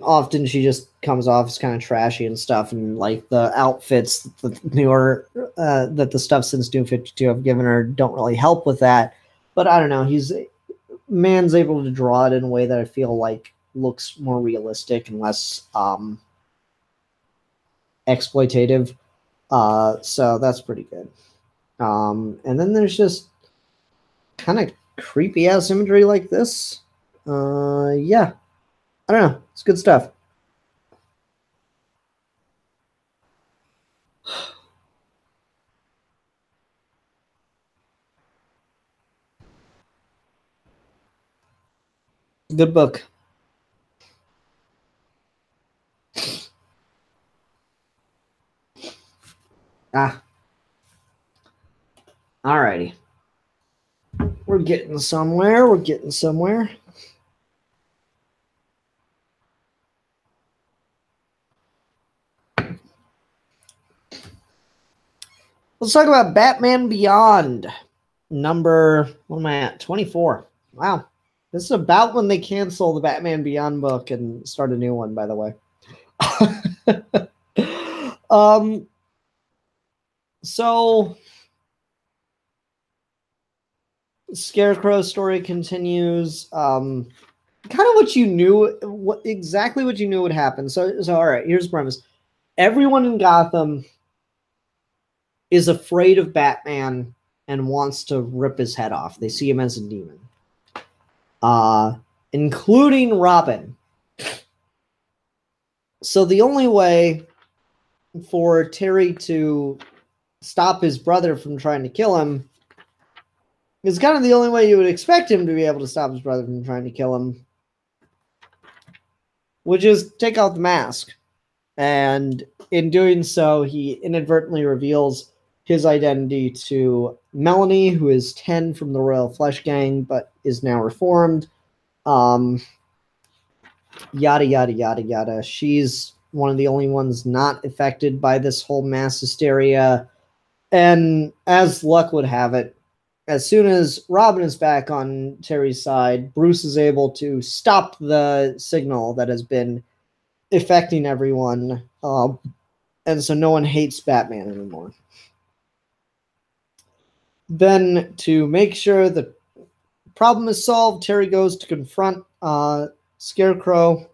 Often she just comes off as kind of trashy and stuff, and like the outfits that the stuff since Doom 52 have given her don't really help with that. But I don't know, Mann's able to draw it in a way that I feel like looks more realistic and less exploitative. So that's pretty good. And then there's just kind of creepy ass imagery like this. Yeah. I don't know. It's good stuff. Good book. Alrighty. We're getting somewhere. Let's talk about Batman Beyond. Number, what am I at? 24. Wow. This is about when they cancel the Batman Beyond book and start a new one, by the way. So Scarecrow story continues. Kind of what you knew, exactly what you knew would happen. So all right, here's the premise. Everyone in Gotham is afraid of Batman and wants to rip his head off. They see him as a demon. Including Robin. So the only way for Terry to stop his brother from trying to kill him is kind of the only way you would expect him to be able to stop his brother from trying to kill him, which is take out the mask. And in doing so, he inadvertently reveals his identity to Melanie, who is 10 from the Royal Flush Gang, but is now reformed. Yada, yada, yada, yada. She's one of the only ones not affected by this whole mass hysteria. And as luck would have it, as soon as Robin is back on Terry's side, Bruce is able to stop the signal that has been affecting everyone. And so no one hates Batman anymore. Then, to make sure the problem is solved, Terry goes to confront Scarecrow,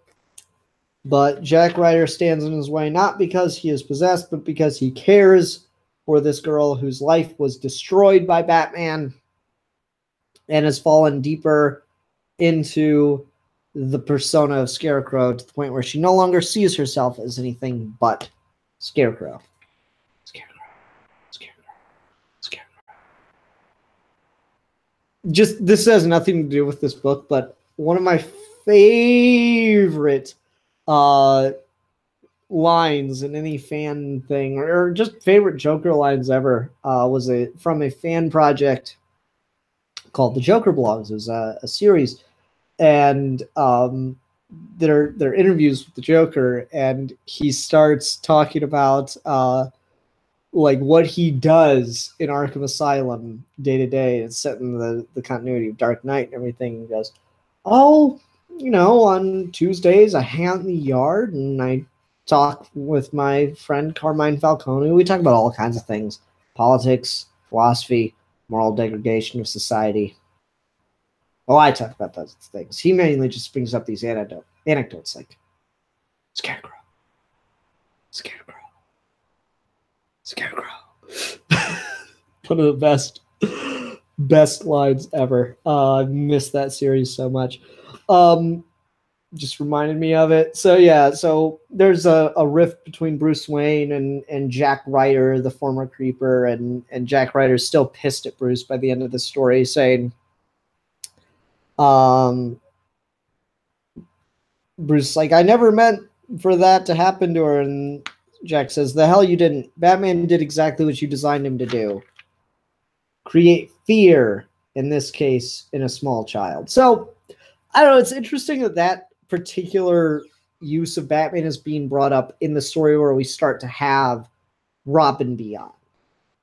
but Jack Ryder stands in his way, not because he is possessed, but because he cares for this girl whose life was destroyed by Batman and has fallen deeper into the persona of Scarecrow to the point where she no longer sees herself as anything but Scarecrow. Scarecrow. Scarecrow. Scarecrow. Just, this has nothing to do with this book, but one of my favorite lines in any fan thing, or just favorite Joker lines ever, was from a fan project called the Joker Blogs. It was a series, and they're interviews with the Joker, and he starts talking about like what he does in Arkham Asylum day to day. It's set in the continuity of Dark Knight and everything. He goes, oh, you know, on Tuesdays I hang out in the yard and I talk with my friend Carmine Falcone. We talk about all kinds of things: politics, philosophy, moral degradation of society. Well, I talk about those things. He mainly just brings up these anecdotes like Scarecrow, Scarecrow, Scarecrow. One of the best lines ever. I missed that series so much. Just reminded me of it. So yeah, so there's a rift between Bruce Wayne and Jack Ryder, the former Creeper, and Jack Ryder's still pissed at Bruce by the end of the story, saying, Bruce like, I never meant for that to happen to her, and Jack says, the hell you didn't. Batman did exactly what you designed him to do. Create fear, in this case, in a small child. So, I don't know, it's interesting that particular use of Batman is being brought up in the story where we start to have Robin beyond.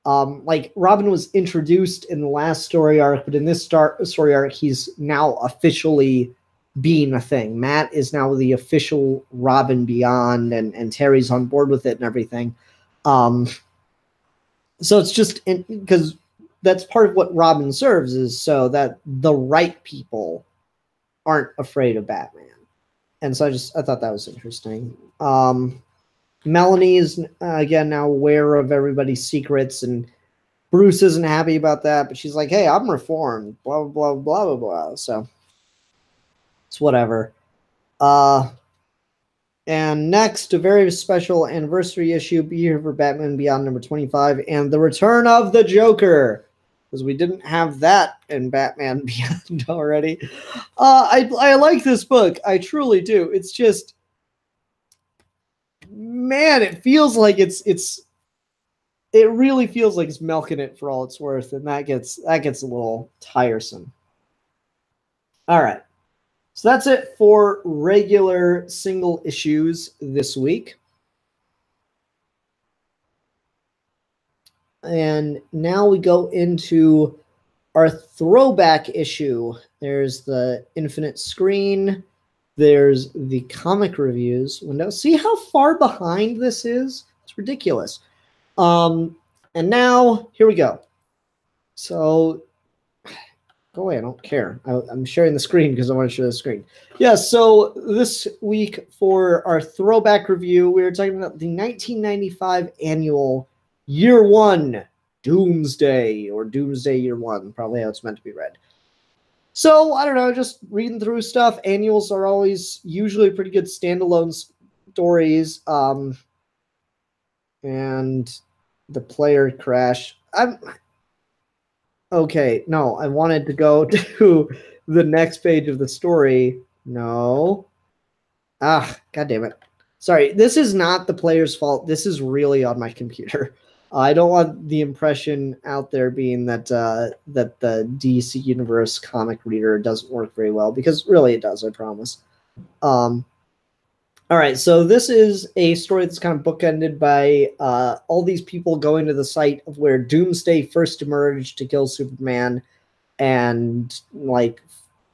Like, Robin was introduced in the last story arc, but in this story arc, he's now officially being a thing. Matt is now the official Robin beyond, and Terry's on board with it and everything. So it's just because that's part of what Robin serves, is so that the right people aren't afraid of Batman. And so I thought that was interesting. Melanie is, again, now aware of everybody's secrets, and Bruce isn't happy about that, but she's like, hey, I'm reformed, blah, blah, blah, blah, blah. So it's whatever. And next, a very special anniversary issue, Be Here for Batman Beyond number 25, and the return of the Joker, because we didn't have that in Batman Beyond already. I like this book. I truly do. It's just, man, it feels like it really feels like it's milking it for all it's worth, and that gets a little tiresome. All right. So that's it for regular single issues this week. And now we go into our throwback issue. There's the Infinite Screen. There's the comic reviews window. See how far behind this is? It's ridiculous. And now, here we go. So, go away, I don't care. I'm sharing the screen because I want to show the screen. Yeah, so this week for our throwback review, we were talking about the 1995 annual Year One Doomsday, or Doomsday Year One, probably how it's meant to be read. So, I don't know, just reading through stuff. Annuals are always usually pretty good standalone stories. And the player crash. Okay, no, I wanted to go to the next page of the story. No. God damn it. Sorry, this is not the player's fault. This is really on my computer. I don't want the impression out there being that that the DC Universe comic reader doesn't work very well, because really it does, I promise. All right, so this is a story that's kind of bookended by all these people going to the site of where Doomsday first emerged to kill Superman, and, like,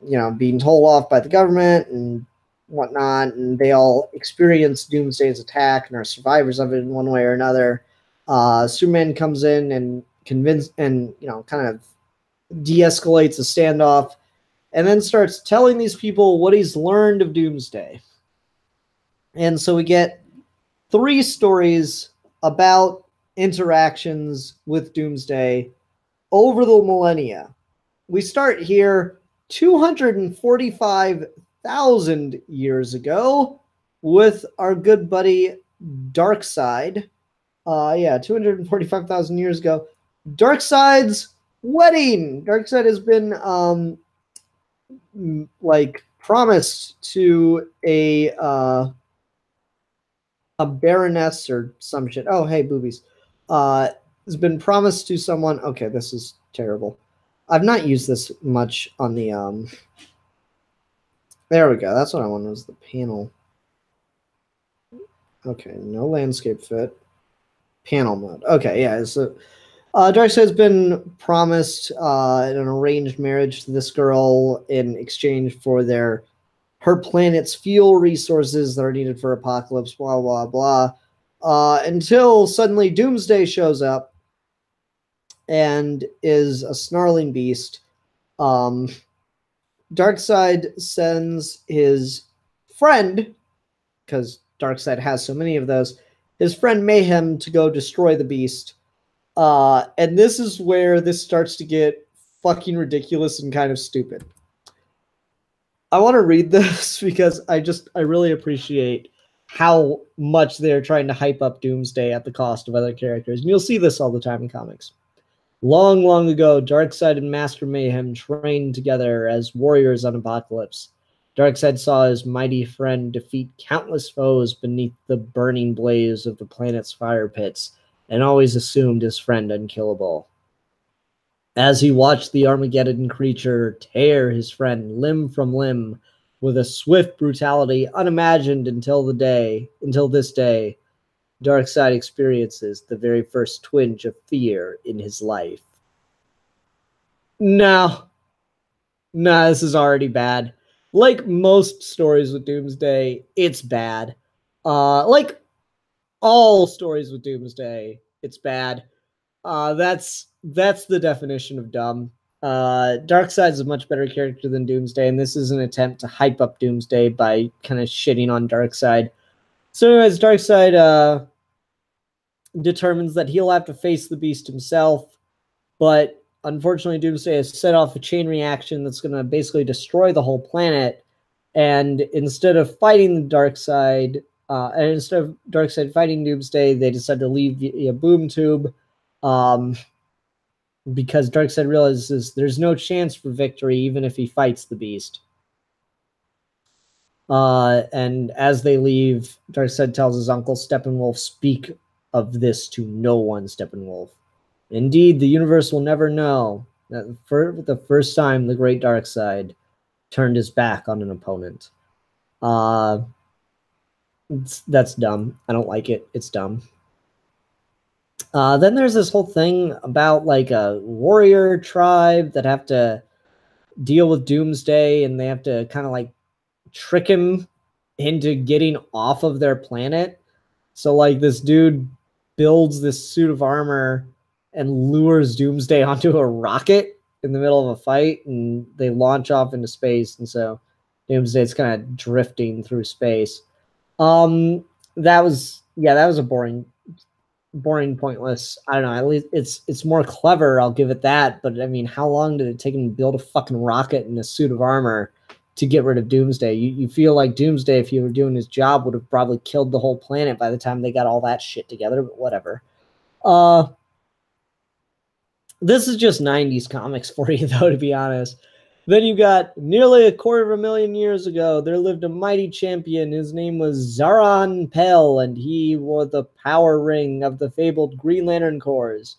you know, being told off by the government and whatnot, and they all experience Doomsday's attack and are survivors of it in one way or another. Superman comes in and kind of de-escalates a standoff, and then starts telling these people what he's learned of Doomsday. And so we get 3 stories about interactions with Doomsday over the millennia. We start here 245 245,000 years ago with our good buddy Darkseid. 245,000 years ago. Darkseid's wedding. Darkseid has been promised to a baroness or some shit. Oh, hey, boobies. Has been promised to someone. Okay, this is terrible. I've not used this much on the there we go. That's what I wanted, was the panel. Okay, no landscape fit. Panel mode. Okay, yeah. So Darkseid's been promised an arranged marriage to this girl in exchange for her planet's fuel resources that are needed for apocalypse, blah, blah, blah. Until suddenly Doomsday shows up and is a snarling beast. Darkseid sends his friend, because Darkseid has so many of those, his friend Mayhem to go destroy the beast. And this is where this starts to get fucking ridiculous and kind of stupid. I want to read this because I really appreciate how much they're trying to hype up Doomsday at the cost of other characters. And you'll see this all the time in comics. Long, long ago, Darkseid and Master Mayhem trained together as warriors on Apocalypse. Darkseid saw his mighty friend defeat countless foes beneath the burning blaze of the planet's fire pits, and always assumed his friend unkillable. As he watched the Armageddon creature tear his friend limb from limb with a swift brutality unimagined until this day, Darkseid experiences the very first twinge of fear in his life. No, this is already bad. Like most stories with Doomsday, it's bad. Like all stories with Doomsday, it's bad. That's the definition of dumb. Darkseid's a much better character than Doomsday, and this is an attempt to hype up Doomsday by kind of shitting on Darkseid. So anyways, Darkseid determines that he'll have to face the beast himself, but unfortunately Doomsday has set off a chain reaction that's going to basically destroy the whole planet, and instead of fighting the Darkseid, and instead of Darkseid fighting Doomsday, they decide to leave via boom tube, because Darkseid realizes there's no chance for victory even if he fights the beast. And as they leave, Darkseid tells his uncle Steppenwolf, "Speak of this to no one, Steppenwolf. Indeed, the universe will never know that for the first time the great Darkseid turned his back on an opponent." That's dumb. I don't like it. It's dumb. Then there's this whole thing about like a warrior tribe that have to deal with Doomsday, and they have to kind of like trick him into getting off of their planet. So like this dude builds this suit of armor and lures Doomsday onto a rocket in the middle of a fight, and they launch off into space, and so Doomsday's kind of drifting through space. That was a boring, pointless. I don't know. At least it's more clever. I'll give it that. But I mean, how long did it take him to build a fucking rocket and a suit of armor to get rid of Doomsday? You feel like Doomsday, if he were doing his job, would have probably killed the whole planet by the time they got all that shit together. But whatever. This is just 90s comics for you, though, to be honest. Then you got nearly 250,000 years ago, there lived a mighty champion. His name was Zaran Pel, and he wore the power ring of the fabled Green Lantern Corps.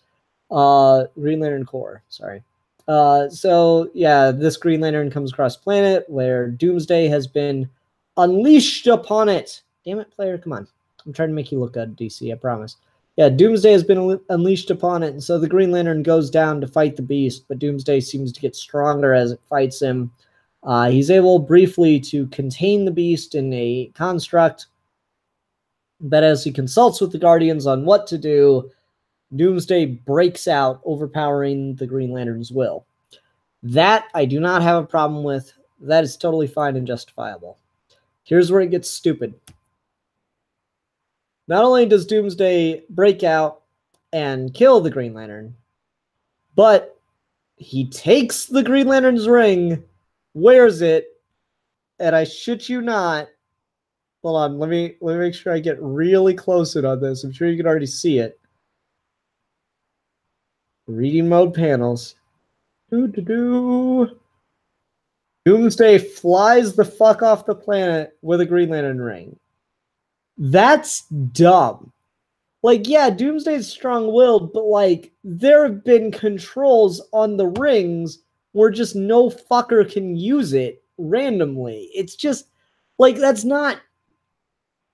Green Lantern Corps, sorry. So, yeah, this Green Lantern comes across a planet where Doomsday has been unleashed upon it. Damn it, player, come on. I'm trying to make you look good, DC, I promise. Yeah, Doomsday has been unleashed upon it, and so the Green Lantern goes down to fight the beast, but Doomsday seems to get stronger as it fights him. He's able briefly to contain the beast in a construct, but as he consults with the Guardians on what to do, Doomsday breaks out, overpowering the Green Lantern's will. That I do not have a problem with. That is totally fine and justifiable. Here's where it gets stupid. Not only does Doomsday break out and kill the Green Lantern, but he takes the Green Lantern's ring, wears it, and I shit you not. Hold on, let me make sure I get really close in on this. I'm sure you can already see it. Reading mode panels. Doomsday flies the fuck off the planet with a Green Lantern ring. That's dumb. Like, yeah, Doomsday's strong-willed, but, like, there have been controls on the rings where just no fucker can use it randomly. It's just, like, that's not...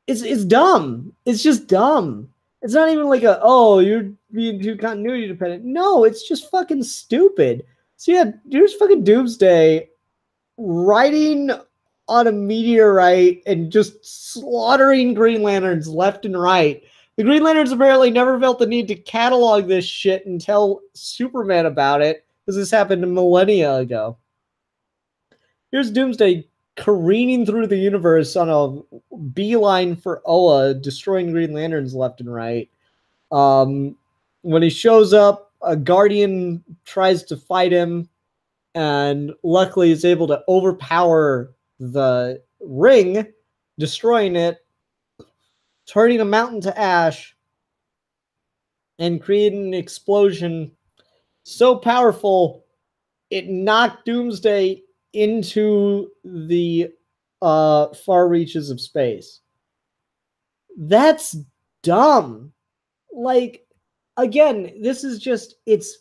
It's dumb. It's just dumb. It's not even like you're being too continuity dependent. No, it's just fucking stupid. So yeah, here's fucking Doomsday riding on a meteorite and just slaughtering Green Lanterns left and right. The Green Lanterns apparently never felt the need to catalog this shit and tell Superman about it, because this happened millennia ago. Here's Doomsday careening through the universe on a beeline for Oa, destroying Green Lanterns left and right. When he shows up, a Guardian tries to fight him, and luckily is able to overpower the ring, destroying it, turning a mountain to ash, and creating an explosion so powerful it knocked Doomsday into the far reaches of space. That's dumb. Like, again, this is just, it's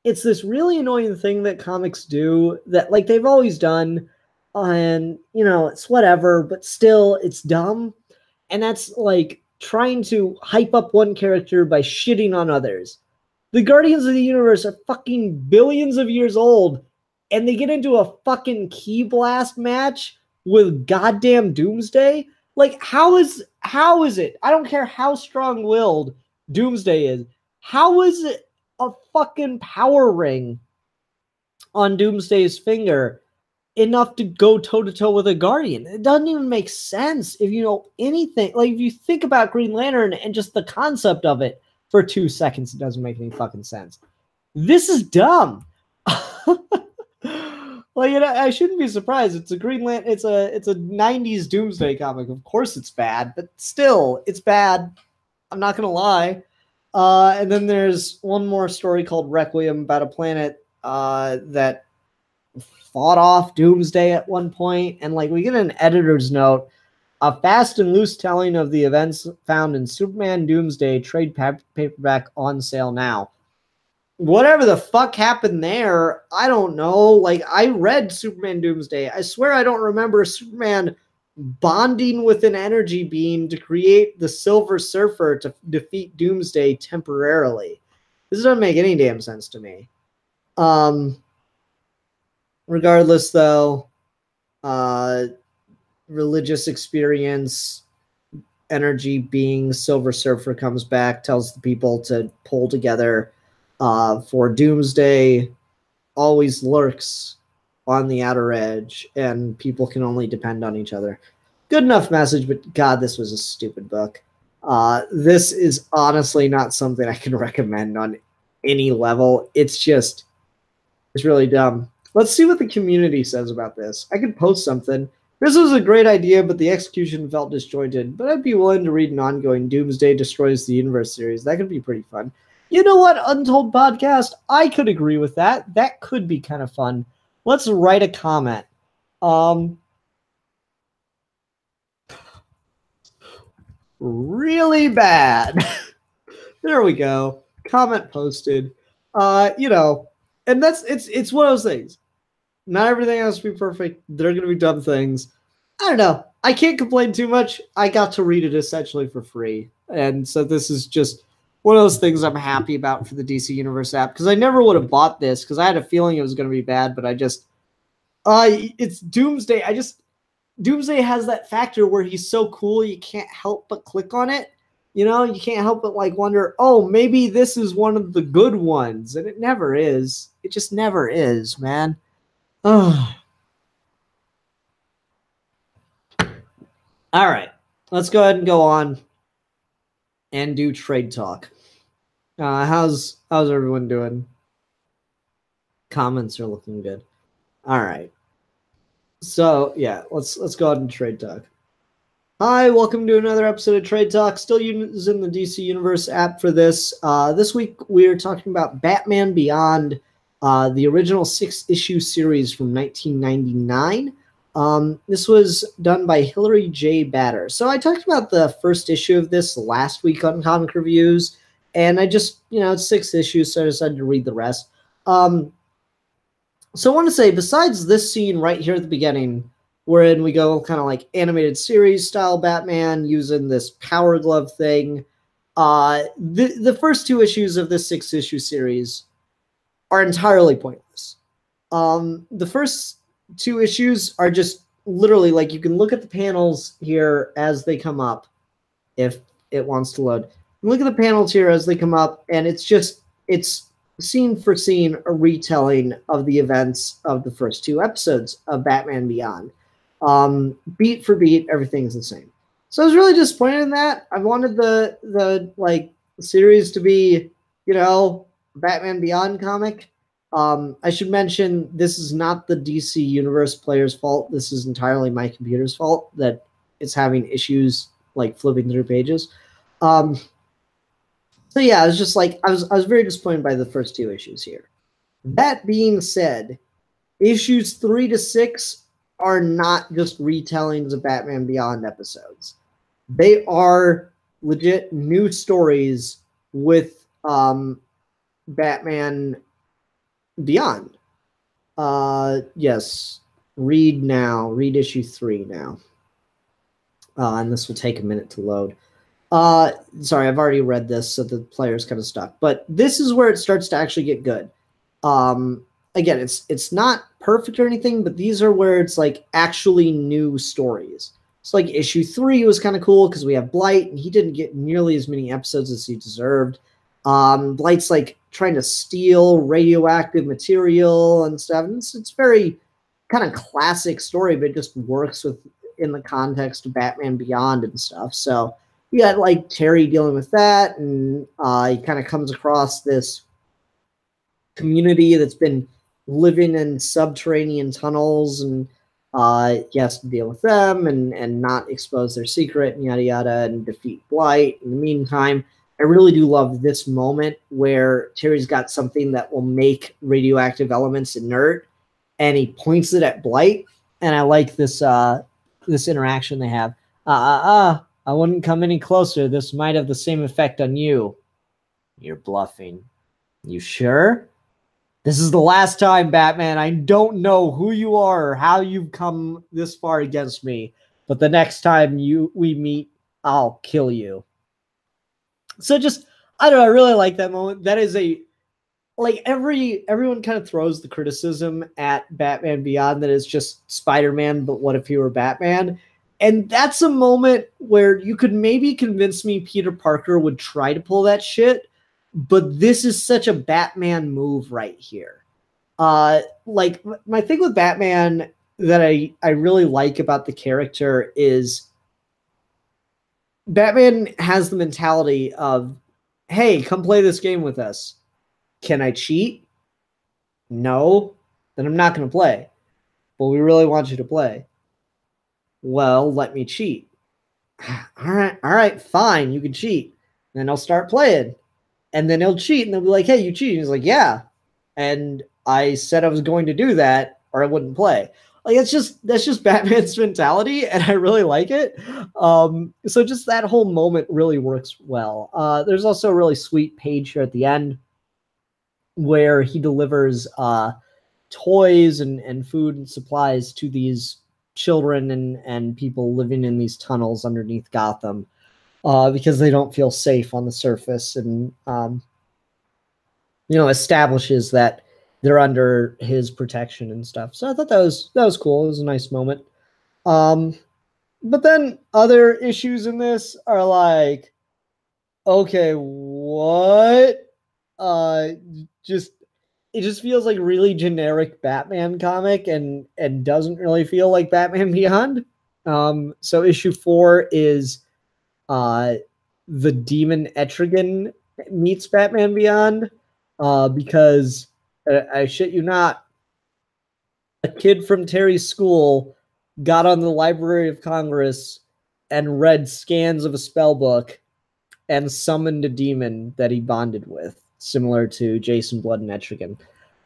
this really annoying thing that comics do that, like, they've always done, and, you know, it's whatever, but still, it's dumb. And that's, like, trying to hype up one character by shitting on others. The Guardians of the Universe are fucking billions of years old, and they get into a fucking key blast match with goddamn Doomsday? Like, how is it? I don't care how strong-willed Doomsday is. How is it a fucking power ring on Doomsday's finger enough to go toe-to-toe with a Guardian? It doesn't even make sense if you know anything. Like, if you think about Green Lantern and just the concept of it for 2 seconds, it doesn't make any fucking sense. This is dumb. Like, I shouldn't be surprised. It's a Green Lantern. It's a 90s Doomsday comic. Of course it's bad, but still, it's bad. I'm not going to lie. And then there's one more story called Requiem about a planet that fought off Doomsday at one point. And, like, we get an editor's note. A fast and loose telling of the events found in Superman Doomsday trade paperback on sale now. Whatever the fuck happened there, I don't know. Like, I read Superman Doomsday. I swear I don't remember Superman bonding with an energy being to create the Silver Surfer to defeat Doomsday temporarily. This doesn't make any damn sense to me. Regardless, though, religious experience, energy being Silver Surfer comes back, tells the people to pull together for Doomsday always lurks on the outer edge, and people can only depend on each other. Good enough message, but God, this was a stupid book. This is honestly not something I can recommend on any level. It's really dumb. Let's see what the community says about this. I could post something. This was a great idea, but the execution felt disjointed. But I'd be willing to read an ongoing Doomsday Destroys the Universe series. That could be pretty fun. You know what, Untold Podcast? I could agree with that. That could be kind of fun. Let's write a comment. Really bad. There we go. Comment posted. You know, and it's one of those things. Not everything has to be perfect. There are going to be dumb things. I don't know. I can't complain too much. I got to read it essentially for free. And so this is just one of those things I'm happy about for the DC Universe app, because I never would have bought this because I had a feeling it was going to be bad, but I just it's Doomsday. Doomsday has that factor where he's so cool you can't help but click on it. You know, you can't help but like wonder, oh, maybe this is one of the good ones, and it never is. It just never is, man. Oh. All right, let's go ahead and go on and do trade talk. How's everyone doing? Comments are looking good. All right. So yeah, let's go ahead and trade talk. Hi, welcome to another episode of Trade Talk. Still using the DC Universe app for this. This week we're talking about Batman Beyond, the original 6-issue series from 1999. This was done by Hilary J. Batter. So I talked about the first issue of this last week on Comic Reviews, and I just, it's 6 issues, so I decided to read the rest. So I want to say, besides this scene right here at the beginning, wherein we go kind of like animated series style Batman using this power glove thing, the first 2 issues of this 6-issue series are entirely pointless. The first 2 issues are just literally like, you can look at the panels here as they come up, if it wants to load. Look at the panels here as they come up, and it's scene for scene a retelling of the events of the first 2 episodes of Batman Beyond. Beat for beat, everything's the same. So I was really disappointed in that. I wanted the series to be, Batman Beyond comic. I should mention, this is not the DC Universe player's fault. This is entirely my computer's fault that it's having issues like flipping through pages. So yeah, I was just like, I was very disappointed by the first 2 issues here. That being said, issues 3 to 6 are not just retellings of Batman Beyond episodes. They are legit new stories with Batman Beyond. Yes, read now. Read issue 3 now. And this will take a minute to load. Sorry, I've already read this, so the player's kind of stuck. But this is where it starts to actually get good. Again, it's not perfect or anything, but these are where it's like actually new stories. It's like issue 3 was kind of cool because we have Blight, and he didn't get nearly as many episodes as he deserved. Blight's like trying to steal radioactive material and stuff. And it's very kind of classic story, but it just works in the context of Batman Beyond and stuff. So you got like Terry dealing with that, and he kind of comes across this community that's been living in subterranean tunnels, and he has to deal with them and not expose their secret and yada yada and defeat Blight. In the meantime, I really do love this moment where Terry's got something that will make radioactive elements inert, and he points it at Blight, and I like this this interaction they have. I wouldn't come any closer. This might have the same effect on you. You're bluffing. You sure? This is the last time, Batman. I don't know who you are or how you've come this far against me, but the next time we meet, I'll kill you. So just, I don't know, I really like that moment. That is everyone kind of throws the criticism at Batman Beyond that is just Spider-Man, but what if he were Batman? And that's a moment where you could maybe convince me Peter Parker would try to pull that shit, but this is such a Batman move right here. Like, my thing with Batman that I really like about the character is Batman has the mentality of, hey, come play this game with us. Can I cheat? No. Then I'm not going to play. But we really want you to play. Well, let me cheat. All right, fine, you can cheat. Then I'll start playing. And then he'll cheat, and they'll be like, hey, you cheated. He's like, yeah. And I said I was going to do that, or I wouldn't play. Like, that's just Batman's mentality, and I really like it. So just that whole moment really works well. There's also a really sweet page here at the end where he delivers toys and food and supplies to these children and people living in these tunnels underneath Gotham. Because they don't feel safe on the surface, and establishes that they're under his protection and stuff. So I thought that was cool. It was a nice moment. But then other issues in this are like, okay, what? It just feels like really generic Batman comic and doesn't really feel like Batman Beyond. So issue 4 is the Demon Etrigan meets Batman Beyond, because I shit you not, a kid from Terry's school got on the Library of Congress and read scans of a spell book and summoned a demon that he bonded with, similar to Jason Blood and Etrigan.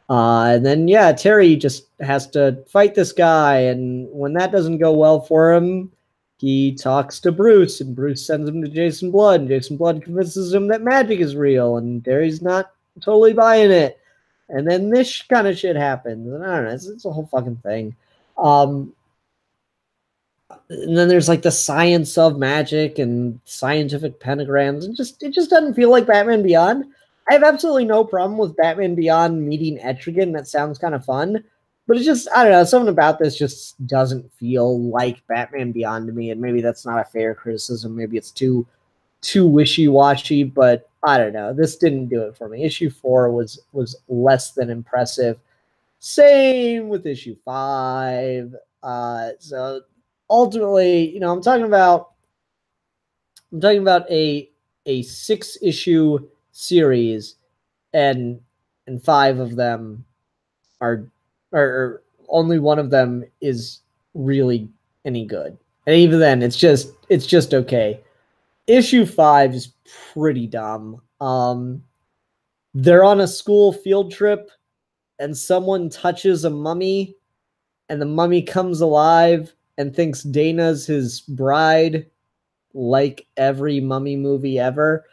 And then, yeah, Terry just has to fight this guy, and when that doesn't go well for him, he talks to Bruce, and Bruce sends him to Jason Blood, and Jason Blood convinces him that magic is real, and Terry's not totally buying it. And then this kind of shit happens, and I don't know, it's a whole fucking thing. And then there's like the science of magic and scientific pentagrams, and it just doesn't feel like Batman Beyond. I have absolutely no problem with Batman Beyond meeting Etrigan. That sounds kind of fun. But it's just, I don't know, something about this just doesn't feel like Batman Beyond to me. And maybe that's not a fair criticism. Maybe it's too wishy-washy. But I don't know. This didn't do it for me. Issue 4 was less than impressive. Same with issue 5. So ultimately, you know, I'm talking about a 6-issue series, and 5 of them are only one of them is really any good, and even then it's just okay. Issue 5 is pretty dumb. They're on a school field trip and someone touches a mummy and the mummy comes alive and thinks Dana's his bride, like every mummy movie ever.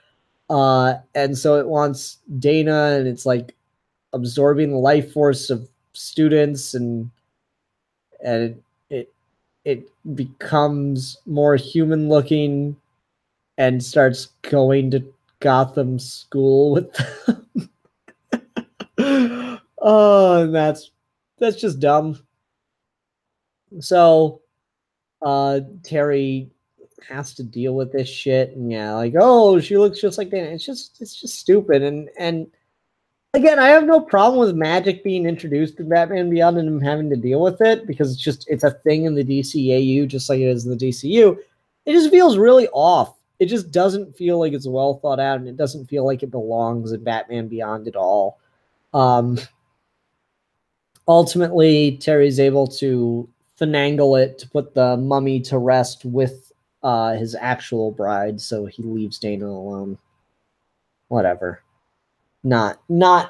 And so it wants Dana, and it's like absorbing the life force of students, and it becomes more human looking and starts going to Gotham school with them. Oh, and that's just dumb. So Terry has to deal with this shit, and yeah, like, oh, she looks just like Dana. It's just stupid. And again, I have no problem with magic being introduced in Batman Beyond and him having to deal with it, because it's a thing in the DCAU just like it is in the DCU. It just feels really off. It just doesn't feel like it's well thought out, and it doesn't feel like it belongs in Batman Beyond at all. Ultimately, Terry's able to finagle it to put the mummy to rest with his actual bride, so he leaves Dana alone. Whatever. Not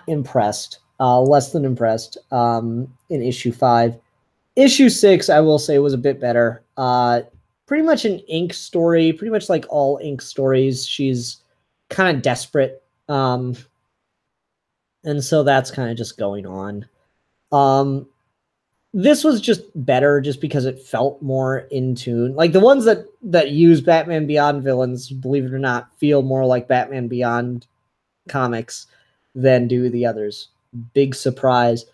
impressed. Less than impressed in issue 5. Issue 6, I will say, was a bit better. Pretty much an Ink story, pretty much like all Ink stories. She's kind of desperate. And so that's kind of just going on. This was just better just because it felt more in tune. Like the ones that use Batman Beyond villains, believe it or not, feel more like Batman Beyond comics than do the others. Big surprise.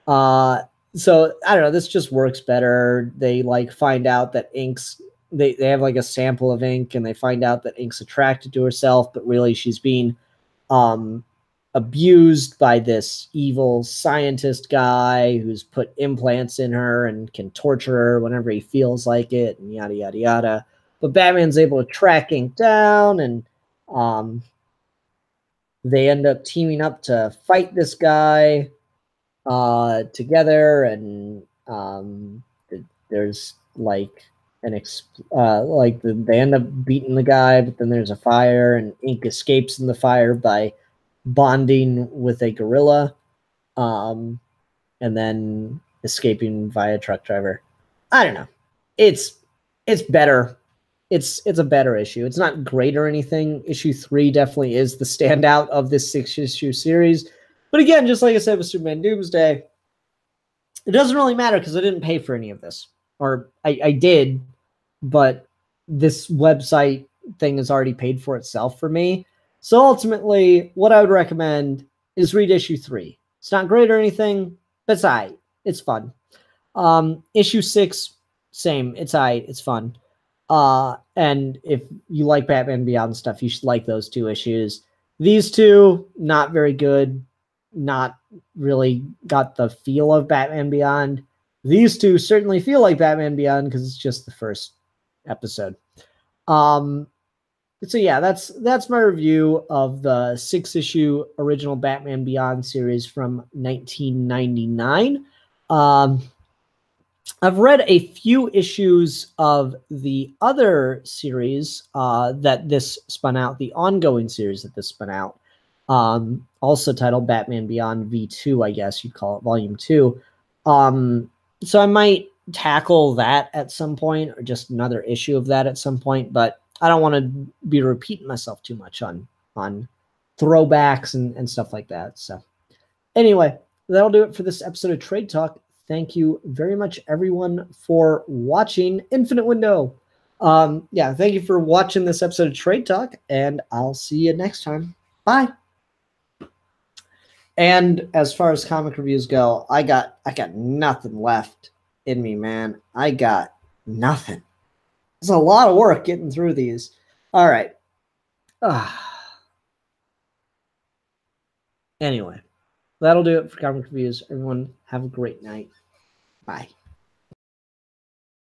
So I don't know, this just works better. They like find out that Ink's they have like a sample of Ink, and they find out that Ink's attracted to herself, but really she's being abused by this evil scientist guy who's put implants in her and can torture her whenever he feels like it, and yada yada yada. But Batman's able to track Ink down, and they end up teaming up to fight this guy together, and there's like they end up beating the guy, but then there's a fire, and Ink escapes in the fire by bonding with a gorilla, and then escaping via truck driver. I don't know. It's better. It's a better issue. It's not great or anything. Issue 3 definitely is the standout of this 6-issue series. But again, just like I said with Superman Doomsday, it doesn't really matter because I didn't pay for any of this. Or I did, but this website thing is already paid for itself for me. So ultimately, what I would recommend is read issue 3. It's not great or anything, but it's alright. It's fun. Issue 6, same. It's alright. It's fun. And if you like Batman Beyond stuff, you should like those 2 issues. These 2, not very good. Not really got the feel of Batman Beyond. These 2 certainly feel like Batman Beyond because it's just the first episode. So yeah, that's my review of the 6-issue original Batman Beyond series from 1999. I've read a few issues of the other series that this spun out, the ongoing series that this spun out, also titled Batman Beyond V2, I guess you'd call it, Volume 2. So I might tackle that at some point, or just another issue of that at some point, but I don't want to be repeating myself too much on throwbacks and stuff like that. So anyway, that'll do it for this episode of Trade Talk. Thank you very much, everyone, for watching Infinite Window. Thank you for watching this episode of Trade Talk, and I'll see you next time. Bye. And as far as comic reviews go, I got nothing left in me, man. I got nothing. It's a lot of work getting through these. All right. Anyway, that'll do it for comic reviews. Everyone, have a great night. Bye.